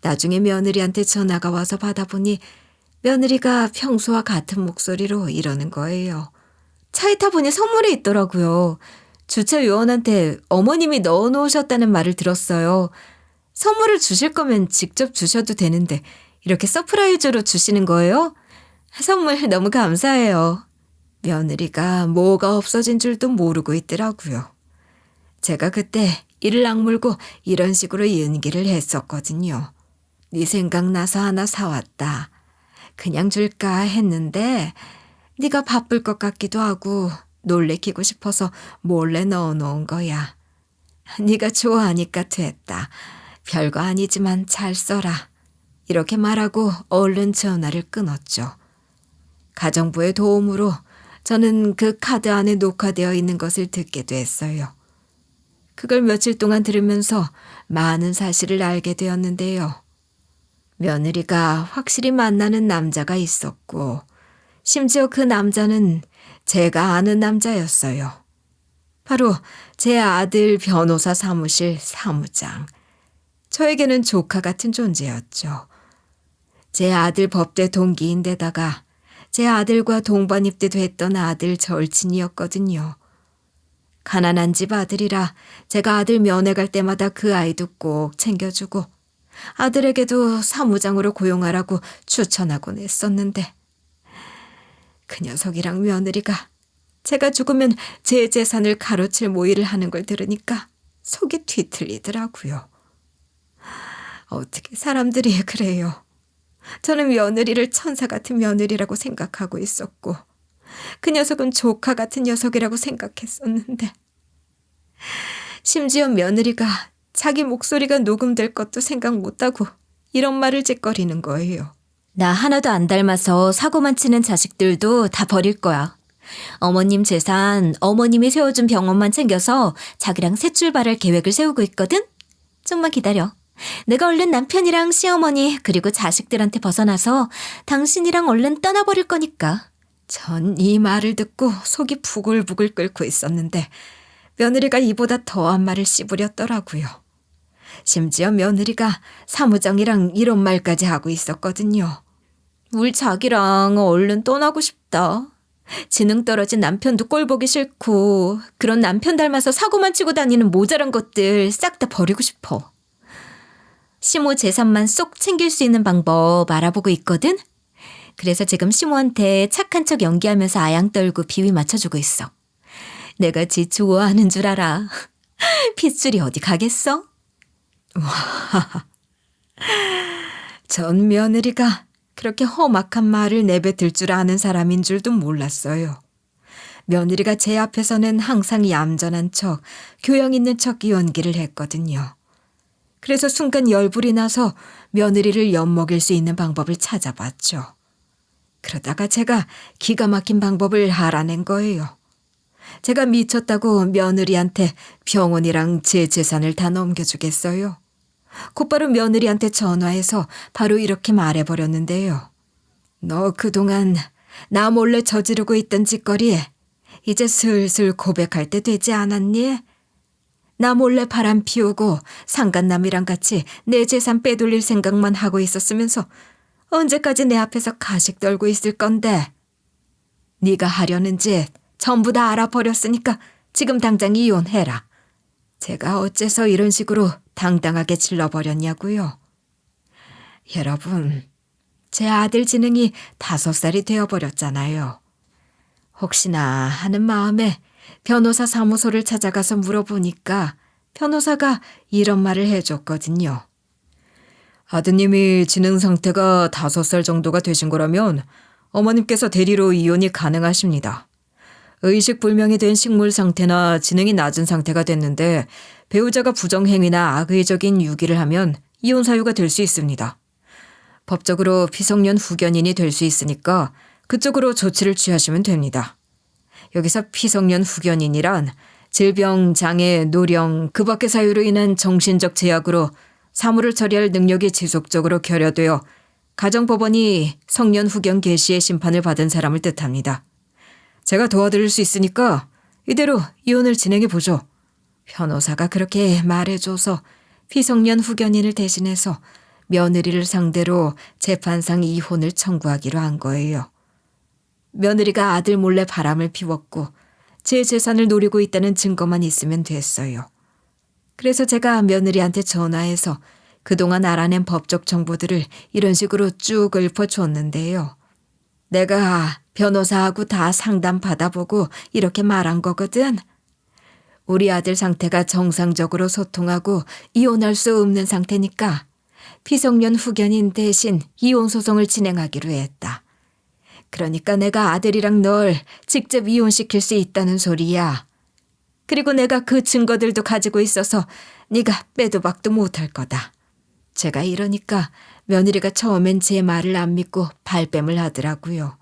나중에 며느리한테 전화가 와서 받아보니 며느리가 평소와 같은 목소리로 이러는 거예요. 차에 타보니 선물이 있더라고요. 주차 요원한테 어머님이 넣어놓으셨다는 말을 들었어요. 선물을 주실 거면 직접 주셔도 되는데 이렇게 서프라이즈로 주시는 거예요? 선물 너무 감사해요. 며느리가 뭐가 없어진 줄도 모르고 있더라고요. 제가 그때 이를 악물고 이런 식으로 연기를 했었거든요. 네 생각나서 하나 사왔다. 그냥 줄까 했는데 네가 바쁠 것 같기도 하고 놀래키고 싶어서 몰래 넣어놓은 거야. 네가 좋아하니까 됐다. 별거 아니지만 잘 써라. 이렇게 말하고 얼른 전화를 끊었죠. 가정부의 도움으로 저는 그 카드 안에 녹화되어 있는 것을 듣게 됐어요. 그걸 며칠 동안 들으면서 많은 사실을 알게 되었는데요. 며느리가 확실히 만나는 남자가 있었고, 심지어 그 남자는 제가 아는 남자였어요. 바로 제 아들 변호사 사무실 사무장. 저에게는 조카 같은 존재였죠. 제 아들 법대 동기인데다가 제 아들과 동반 입대도 했던 아들 절친이었거든요. 가난한 집 아들이라 제가 아들 면회 갈 때마다 그 아이도 꼭 챙겨주고 아들에게도 사무장으로 고용하라고 추천하곤 했었는데 그 녀석이랑 며느리가 제가 죽으면 제 재산을 가로챌 모의를 하는 걸 들으니까 속이 뒤틀리더라고요. 어떻게 사람들이 그래요. 저는 며느리를 천사 같은 며느리라고 생각하고 있었고 그 녀석은 조카 같은 녀석이라고 생각했었는데 심지어 며느리가 자기 목소리가 녹음될 것도 생각 못하고 이런 말을 짓거리는 거예요. 나 하나도 안 닮아서 사고만 치는 자식들도 다 버릴 거야. 어머님 재산 어머님이 세워준 병원만 챙겨서 자기랑 새 출발할 계획을 세우고 있거든? 좀만 기다려. 내가 얼른 남편이랑 시어머니 그리고 자식들한테 벗어나서 당신이랑 얼른 떠나버릴 거니까. 전 이 말을 듣고 속이 부글부글 끓고 있었는데 며느리가 이보다 더한 말을 씹으렸더라고요. 심지어 며느리가 사무장이랑 이런 말까지 하고 있었거든요. 우리 자기랑 얼른 떠나고 싶다. 지능 떨어진 남편도 꼴 보기 싫고 그런 남편 닮아서 사고만 치고 다니는 모자란 것들 싹 다 버리고 싶어. 시모 재산만 쏙 챙길 수 있는 방법 알아보고 있거든? 그래서 지금 시모한테 착한 척 연기하면서 아양 떨고 비위 맞춰주고 있어. 내가 지 좋아하는 줄 알아. 핏줄이 어디 가겠어? 전 며느리가 그렇게 험악한 말을 내뱉을 줄 아는 사람인 줄도 몰랐어요. 며느리가 제 앞에서는 항상 얌전한 척, 교양 있는 척 연기를 했거든요. 그래서 순간 열불이 나서 며느리를 엿먹일 수 있는 방법을 찾아봤죠. 그러다가 제가 기가 막힌 방법을 알아낸 거예요. 제가 미쳤다고 며느리한테 병원이랑 제 재산을 다 넘겨주겠어요. 곧바로 며느리한테 전화해서 바로 이렇게 말해버렸는데요. 너 그동안 나 몰래 저지르고 있던 짓거리에 이제 슬슬 고백할 때 되지 않았니? 나 몰래 바람 피우고 상간남이랑 같이 내 재산 빼돌릴 생각만 하고 있었으면서 언제까지 내 앞에서 가식 떨고 있을 건데. 네가 하려는 짓 전부 다 알아버렸으니까 지금 당장 이혼해라. 제가 어째서 이런 식으로 당당하게 질러버렸냐고요. 여러분, 제 아들 지능이 5살이 되어버렸잖아요. 혹시나 하는 마음에 변호사 사무소를 찾아가서 물어보니까 변호사가 이런 말을 해줬거든요. 아드님이 지능 상태가 5살 정도가 되신 거라면 어머님께서 대리로 이혼이 가능하십니다. 의식불명이 된 식물 상태나 지능이 낮은 상태가 됐는데 배우자가 부정행위나 악의적인 유기를 하면 이혼 사유가 될 수 있습니다. 법적으로 피성년 후견인이 될 수 있으니까 그쪽으로 조치를 취하시면 됩니다. 여기서 피성년 후견인이란 질병, 장애, 노령, 그 밖의 사유로 인한 정신적 제약으로 사무를 처리할 능력이 지속적으로 결여되어 가정법원이 성년 후견 개시의 심판을 받은 사람을 뜻합니다. 제가 도와드릴 수 있으니까 이대로 이혼을 진행해보죠. 변호사가 그렇게 말해줘서 피성년 후견인을 대신해서 며느리를 상대로 재판상 이혼을 청구하기로 한 거예요. 며느리가 아들 몰래 바람을 피웠고 제 재산을 노리고 있다는 증거만 있으면 됐어요. 그래서 제가 며느리한테 전화해서 그동안 알아낸 법적 정보들을 이런 식으로 쭉 읊어줬는데요. 내가 변호사하고 다 상담 받아보고 이렇게 말한 거거든. 우리 아들 상태가 정상적으로 소통하고 이혼할 수 없는 상태니까 피성년 후견인 대신 이혼 소송을 진행하기로 했다. 그러니까 내가 아들이랑 널 직접 이혼시킬 수 있다는 소리야. 그리고 내가 그 증거들도 가지고 있어서 네가 빼도 박도 못할 거다. 제가 이러니까 며느리가 처음엔 제 말을 안 믿고 발뺌을 하더라고요.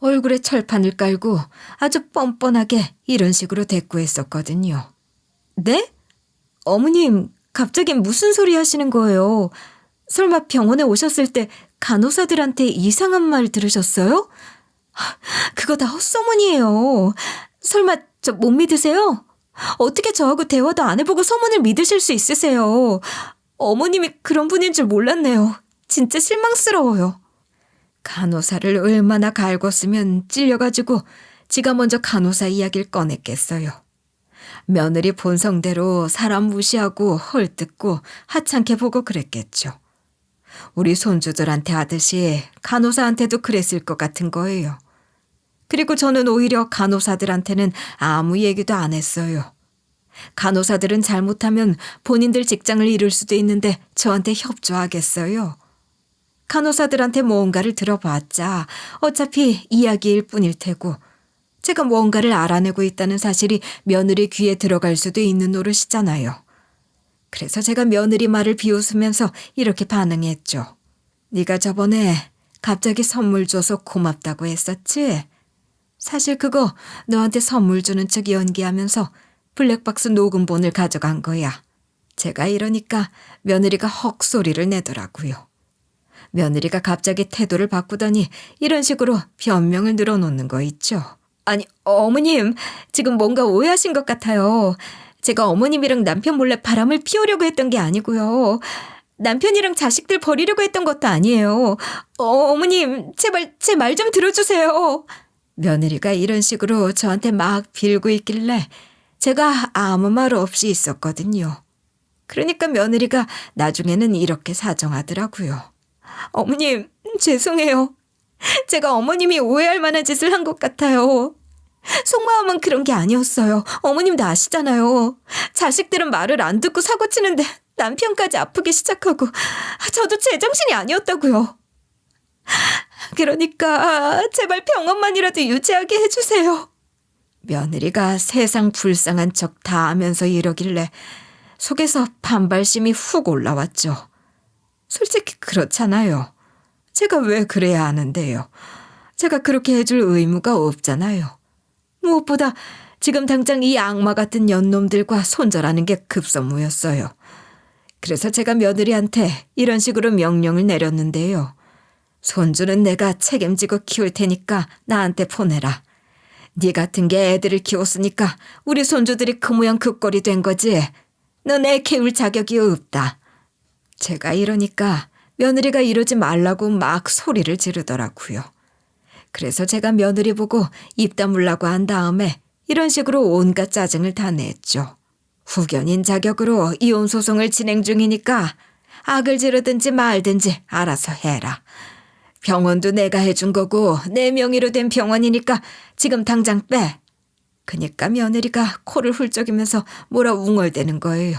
얼굴에 철판을 깔고 아주 뻔뻔하게 이런 식으로 대꾸했었거든요. 네? 어머님, 갑자기 무슨 소리 하시는 거예요? 설마 병원에 오셨을 때 간호사들한테 이상한 말 들으셨어요? 그거 다 헛소문이에요. 설마 저 못 믿으세요? 어떻게 저하고 대화도 안 해보고 소문을 믿으실 수 있으세요? 어머님이 그런 분인 줄 몰랐네요. 진짜 실망스러워요. 간호사를 얼마나 갈궜으면 찔려가지고 지가 먼저 간호사 이야기를 꺼냈겠어요. 며느리 본성대로 사람 무시하고 헐뜯고 하찮게 보고 그랬겠죠. 우리 손주들한테 하듯이 간호사한테도 그랬을 것 같은 거예요. 그리고 저는 오히려 간호사들한테는 아무 얘기도 안 했어요. 간호사들은 잘못하면 본인들 직장을 잃을 수도 있는데 저한테 협조하겠어요. 간호사들한테 뭔가를 들어봤자 어차피 이야기일 뿐일 테고 제가 뭔가를 알아내고 있다는 사실이 며느리 귀에 들어갈 수도 있는 노릇이잖아요. 그래서 제가 며느리 말을 비웃으면서 이렇게 반응했죠. 네가 저번에 갑자기 선물 줘서 고맙다고 했었지? 사실 그거 너한테 선물 주는 척 연기하면서 블랙박스 녹음본을 가져간 거야. 제가 이러니까 며느리가 헉 소리를 내더라고요. 며느리가 갑자기 태도를 바꾸더니 이런 식으로 변명을 늘어놓는 거 있죠. 아니, 어머님, 지금 뭔가 오해하신 것 같아요. 제가 어머님이랑 남편 몰래 바람을 피우려고 했던 게 아니고요. 남편이랑 자식들 버리려고 했던 것도 아니에요. 어머님, 제발 제 말 좀 들어주세요. 며느리가 이런 식으로 저한테 막 빌고 있길래 제가 아무 말 없이 있었거든요. 그러니까 며느리가 나중에는 이렇게 사정하더라고요. 어머님, 죄송해요. 제가 어머님이 오해할 만한 짓을 한 것 같아요. 속마음은 그런 게 아니었어요. 어머님도 아시잖아요. 자식들은 말을 안 듣고 사고치는데 남편까지 아프게 시작하고 저도 제정신이 아니었다고요. 그러니까 제발 병원만이라도 유지하게 해주세요. 며느리가 세상 불쌍한 척 다 하면서 이러길래 속에서 반발심이 훅 올라왔죠. 솔직히 그렇잖아요. 제가 왜 그래야 하는데요. 제가 그렇게 해줄 의무가 없잖아요. 무엇보다 지금 당장 이 악마 같은 년놈들과 손절하는 게 급선무였어요. 그래서 제가 며느리한테 이런 식으로 명령을 내렸는데요. 손주는 내가 책임지고 키울 테니까 나한테 보내라. 네 같은 게 애들을 키웠으니까 우리 손주들이 그 모양 그 꼴이 된 거지. 넌 애 키울 자격이 없다. 제가 이러니까 며느리가 이러지 말라고 막 소리를 지르더라고요. 그래서 제가 며느리 보고 입 다물라고 한 다음에 이런 식으로 온갖 짜증을 다 냈죠. 후견인 자격으로 이혼 소송을 진행 중이니까 악을 지르든지 말든지 알아서 해라. 병원도 내가 해준 거고 내 명의로 된 병원이니까 지금 당장 빼. 그니까 며느리가 코를 훌쩍이면서 뭐라 웅얼대는 거예요.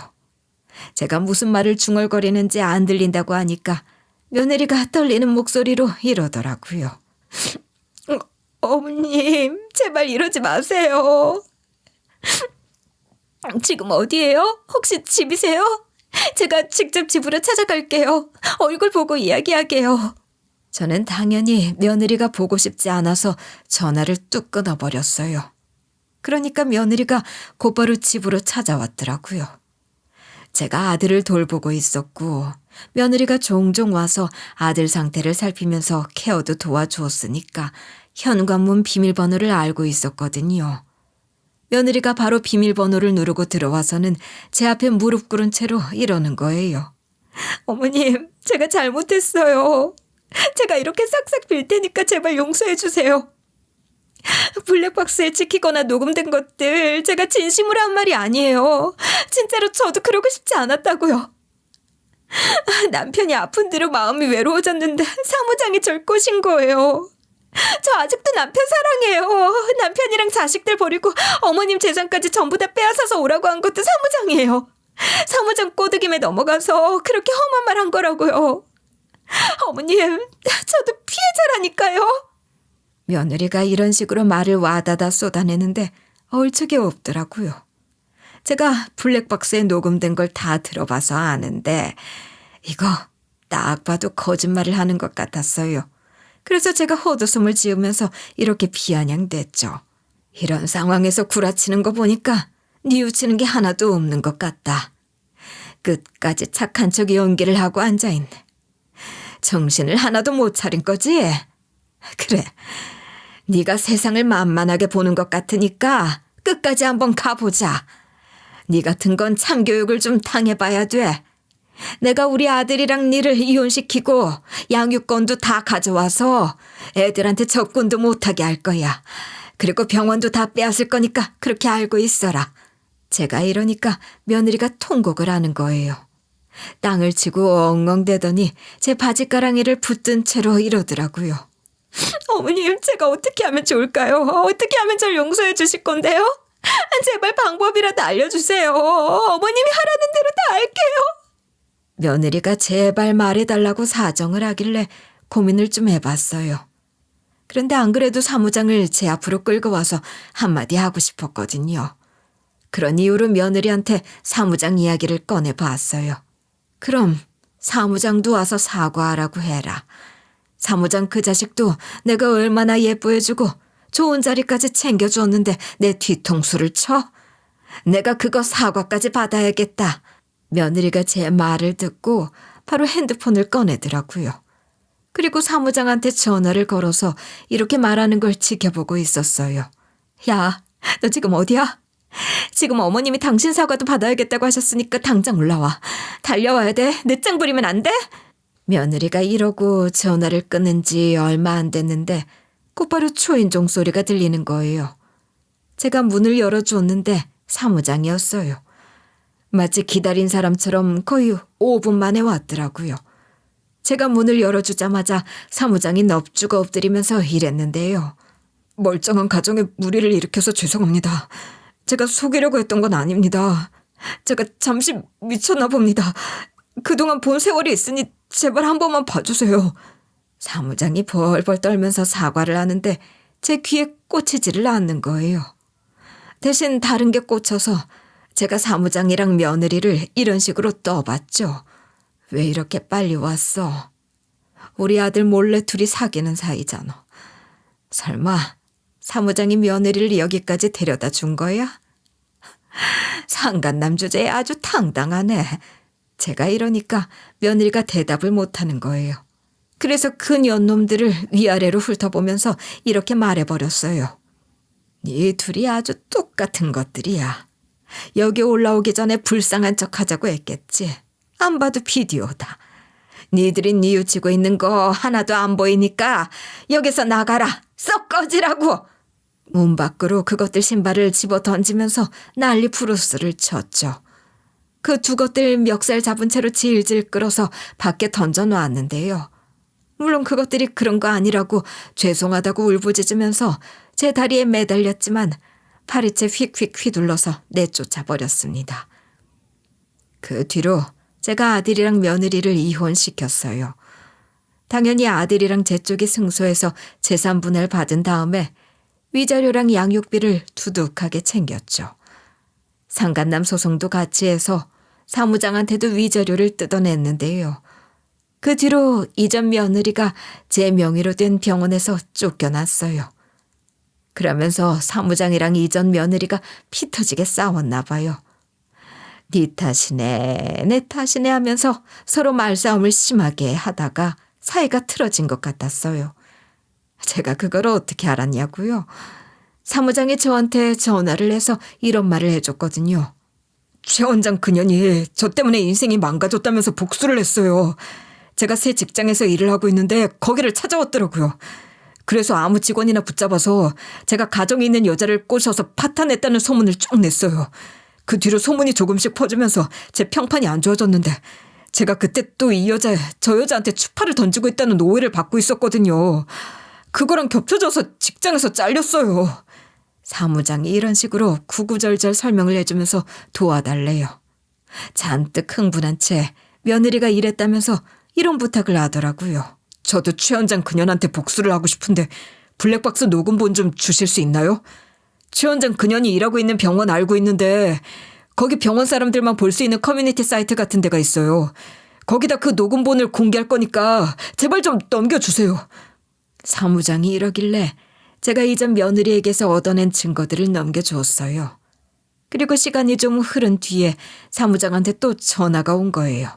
제가 무슨 말을 중얼거리는지 안 들린다고 하니까 며느리가 떨리는 목소리로 이러더라고요. 어머님, 제발 이러지 마세요. 지금 어디예요? 혹시 집이세요? 제가 직접 집으로 찾아갈게요. 얼굴 보고 이야기하게요. 저는 당연히 며느리가 보고 싶지 않아서 전화를 뚝 끊어버렸어요. 그러니까 며느리가 곧바로 집으로 찾아왔더라고요. 제가 아들을 돌보고 있었고 며느리가 종종 와서 아들 상태를 살피면서 케어도 도와주었으니까 현관문 비밀번호를 알고 있었거든요. 며느리가 바로 비밀번호를 누르고 들어와서는 제 앞에 무릎 꿇은 채로 이러는 거예요. 어머님, 제가 잘못했어요. 제가 이렇게 싹싹 빌 테니까 제발 용서해 주세요. 블랙박스에 찍히거나 녹음된 것들 제가 진심으로 한 말이 아니에요. 진짜로 저도 그러고 싶지 않았다고요. 남편이 아픈 뒤로 마음이 외로워졌는데 사무장이 절 꼬신 거예요. 저 아직도 남편 사랑해요. 남편이랑 자식들 버리고 어머님 재산까지 전부 다 빼앗아서 오라고 한 것도 사무장이에요. 사무장 꼬드김에 넘어가서 그렇게 험한 말 한 거라고요. 어머님, 저도 피해자라니까요. 며느리가 이런 식으로 말을 와다다 쏟아내는데 얼척이 없더라고요. 제가 블랙박스에 녹음된 걸 다 들어봐서 아는데 이거 딱 봐도 거짓말을 하는 것 같았어요. 그래서 제가 헛웃음을 지으면서 이렇게 비아냥댔죠. 이런 상황에서 구라치는 거 보니까 뉘우치는 게 하나도 없는 것 같다. 끝까지 착한 척 연기를 하고 앉아있네. 정신을 하나도 못 차린 거지? 그래, 네가 세상을 만만하게 보는 것 같으니까 끝까지 한번 가보자. 네 같은 건 참교육을 좀 당해봐야 돼. 내가 우리 아들이랑 니를 이혼시키고 양육권도 다 가져와서 애들한테 접근도 못하게 할 거야. 그리고 병원도 다 빼앗을 거니까 그렇게 알고 있어라. 제가 이러니까 며느리가 통곡을 하는 거예요. 땅을 치고 엉엉대더니 제 바지가랑이를 붙든 채로 이러더라고요. 어머님, 제가 어떻게 하면 좋을까요? 어떻게 하면 절 용서해 주실 건데요? 제발 방법이라도 알려주세요. 어머님이 하라는 대로 다 할게요. 며느리가 제발 말해달라고 사정을 하길래 고민을 좀 해봤어요. 그런데 안 그래도 사무장을 제 앞으로 끌고 와서 한마디 하고 싶었거든요. 그런 이유로 며느리한테 사무장 이야기를 꺼내봤어요. 그럼 사무장도 와서 사과하라고 해라. 사무장 그 자식도 내가 얼마나 예뻐해주고 좋은 자리까지 챙겨주었는데 내 뒤통수를 쳐? 내가 그거 사과까지 받아야겠다. 며느리가 제 말을 듣고 바로 핸드폰을 꺼내더라고요. 그리고 사무장한테 전화를 걸어서 이렇게 말하는 걸 지켜보고 있었어요. 야, 너 지금 어디야? 지금 어머님이 당신 사과도 받아야겠다고 하셨으니까 당장 올라와. 달려와야 돼. 늦장 부리면 안 돼? 며느리가 이러고 전화를 끊은 지 얼마 안 됐는데 곧바로 초인종 소리가 들리는 거예요. 제가 문을 열어주었는데 사무장이었어요. 마치 기다린 사람처럼 거의 5분 만에 왔더라고요. 제가 문을 열어주자마자 사무장이 넙죽 엎드리면서 이랬는데요. 멀쩡한 가정에 무리를 일으켜서 죄송합니다. 제가 속이려고 했던 건 아닙니다. 제가 잠시 미쳤나 봅니다. 그동안 본 세월이 있으니 제발 한 번만 봐주세요. 사무장이 벌벌 떨면서 사과를 하는데 제 귀에 꽂히지를 않는 거예요. 대신 다른 게 꽂혀서 제가 사무장이랑 며느리를 이런 식으로 떠봤죠. 왜 이렇게 빨리 왔어? 우리 아들 몰래 둘이 사귀는 사이잖아. 설마 사무장이 며느리를 여기까지 데려다 준 거야? 상간남 주제에 아주 당당하네. 제가 이러니까 며느리가 대답을 못하는 거예요. 그래서 그 년놈들을 위아래로 훑어보면서 이렇게 말해버렸어요. 네 둘이 아주 똑같은 것들이야. 여기 올라오기 전에 불쌍한 척 하자고 했겠지. 안 봐도 비디오다. 니들이 뉘우치고 있는 거 하나도 안 보이니까 여기서 나가라. 썩 꺼지라고. 문 밖으로 그것들 신발을 집어 던지면서 난리 부르스를 쳤죠. 그 두 것들 멱살 잡은 채로 질질 끌어서 밖에 던져놓았는데요. 물론 그것들이 그런 거 아니라고 죄송하다고 울부짖으면서 제 다리에 매달렸지만 파리채 휙휙 휘둘러서 내쫓아 버렸습니다. 그 뒤로 제가 아들이랑 며느리를 이혼시켰어요. 당연히 아들이랑 제 쪽이 승소해서 재산분할 받은 다음에 위자료랑 양육비를 두둑하게 챙겼죠. 상간남 소송도 같이 해서 사무장한테도 위자료를 뜯어냈는데요. 그 뒤로 이전 며느리가 제 명의로 된 병원에서 쫓겨났어요. 그러면서 사무장이랑 이전 며느리가 피 터지게 싸웠나 봐요. 네 탓이네, 내 탓이네 하면서 서로 말싸움을 심하게 하다가 사이가 틀어진 것 같았어요. 제가 그걸 어떻게 알았냐고요? 사무장이 저한테 전화를 해서 이런 말을 해줬거든요. 최 원장 그년이 저 때문에 인생이 망가졌다면서 복수를 했어요. 제가 새 직장에서 일을 하고 있는데 거기를 찾아왔더라고요. 그래서 아무 직원이나 붙잡아서 제가 가정이 있는 여자를 꼬셔서 파탄냈다는 소문을 쭉 냈어요. 그 뒤로 소문이 조금씩 퍼지면서 제 평판이 안 좋아졌는데 제가 그때 또 저 여자한테 추파를 던지고 있다는 오해를 받고 있었거든요. 그거랑 겹쳐져서 직장에서 잘렸어요. 사무장이 이런 식으로 구구절절 설명을 해주면서 도와달래요. 잔뜩 흥분한 채 며느리가 이랬다면서 이런 부탁을 하더라고요. 저도 최 원장 그년한테 복수를 하고 싶은데 블랙박스 녹음본 좀 주실 수 있나요? 최 원장 그년이 일하고 있는 병원 알고 있는데 거기 병원 사람들만 볼 수 있는 커뮤니티 사이트 같은 데가 있어요. 거기다 그 녹음본을 공개할 거니까 제발 좀 넘겨주세요. 사무장이 이러길래 제가 이전 며느리에게서 얻어낸 증거들을 넘겨주었어요. 그리고 시간이 좀 흐른 뒤에 사무장한테 또 전화가 온 거예요.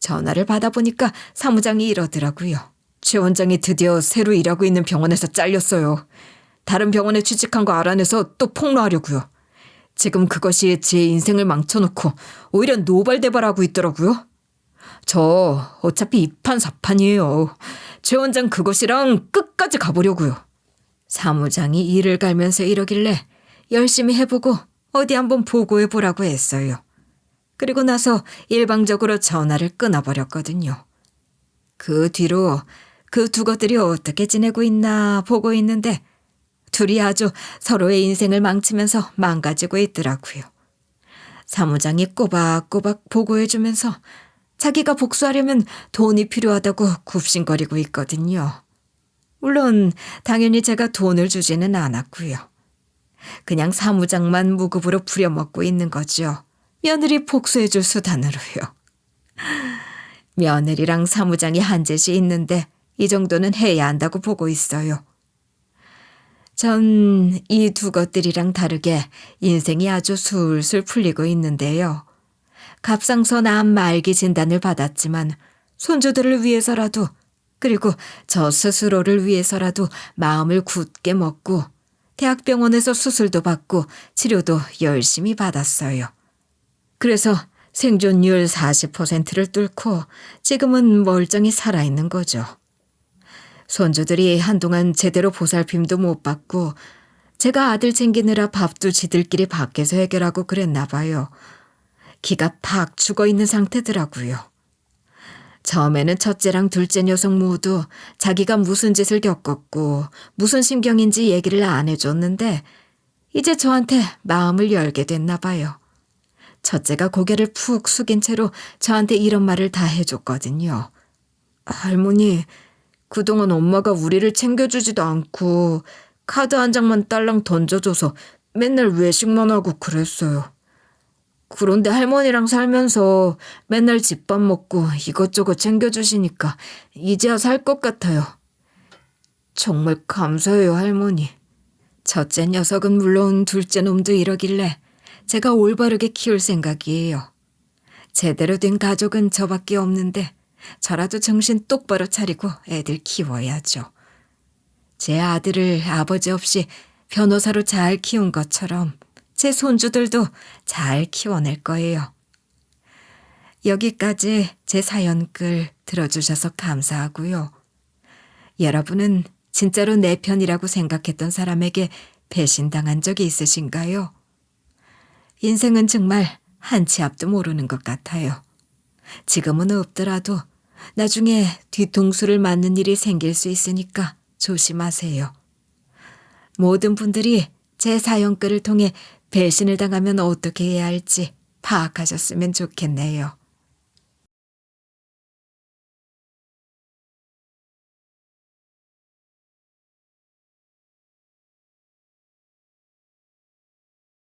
전화를 받아보니까 사무장이 이러더라고요. 최 원장이 드디어 새로 일하고 있는 병원에서 잘렸어요. 다른 병원에 취직한 거 알아내서 또 폭로하려고요. 지금 그것이 제 인생을 망쳐놓고 오히려 노발대발하고 있더라고요. 저 어차피 이판사판이에요. 최 원장 그것이랑 끝까지 가보려고요. 사무장이 이를 갈면서 이러길래 열심히 해보고 어디 한번 보고해보라고 했어요. 그리고 나서 일방적으로 전화를 끊어버렸거든요. 그 뒤로 그 두 것들이 어떻게 지내고 있나 보고 있는데 둘이 아주 서로의 인생을 망치면서 망가지고 있더라고요. 사무장이 꼬박꼬박 보고해주면서 자기가 복수하려면 돈이 필요하다고 굽신거리고 있거든요. 물론 당연히 제가 돈을 주지는 않았고요. 그냥 사무장만 무급으로 부려먹고 있는 거죠. 며느리 복수해줄 수단으로요. 며느리랑 사무장이 한 짓이 있는데 이 정도는 해야 한다고 보고 있어요. 전 이 두 것들이랑 다르게 인생이 아주 술술 풀리고 있는데요. 갑상선 암 말기 진단을 받았지만 손주들을 위해서라도 그리고 저 스스로를 위해서라도 마음을 굳게 먹고 대학병원에서 수술도 받고 치료도 열심히 받았어요. 그래서 생존율 40%를 뚫고 지금은 멀쩡히 살아있는 거죠. 손주들이 한동안 제대로 보살핌도 못 받고 제가 아들 챙기느라 밥도 지들끼리 밖에서 해결하고 그랬나 봐요. 기가 팍 죽어있는 상태더라고요. 처음에는 첫째랑 둘째 녀석 모두 자기가 무슨 짓을 겪었고 무슨 심경인지 얘기를 안 해줬는데 이제 저한테 마음을 열게 됐나 봐요. 첫째가 고개를 푹 숙인 채로 저한테 이런 말을 다 해줬거든요. 할머니, 그동안 엄마가 우리를 챙겨주지도 않고 카드 한 장만 딸랑 던져줘서 맨날 외식만 하고 그랬어요. 그런데 할머니랑 살면서 맨날 집밥 먹고 이것저것 챙겨주시니까 이제야 살 것 같아요. 정말 감사해요, 할머니. 첫째 녀석은 물론 둘째 놈도 이러길래 제가 올바르게 키울 생각이에요. 제대로 된 가족은 저밖에 없는데 저라도 정신 똑바로 차리고 애들 키워야죠. 제 아들을 아버지 없이 변호사로 잘 키운 것처럼 제 손주들도 잘 키워낼 거예요. 여기까지 제 사연글 들어주셔서 감사하고요. 여러분은 진짜로 내 편이라고 생각했던 사람에게 배신당한 적이 있으신가요? 인생은 정말 한 치 앞도 모르는 것 같아요. 지금은 없더라도 나중에 뒤통수를 맞는 일이 생길 수 있으니까 조심하세요. 모든 분들이 제 사연글을 통해 배신을 당하면 어떻게 해야 할지 파악하셨으면 좋겠네요.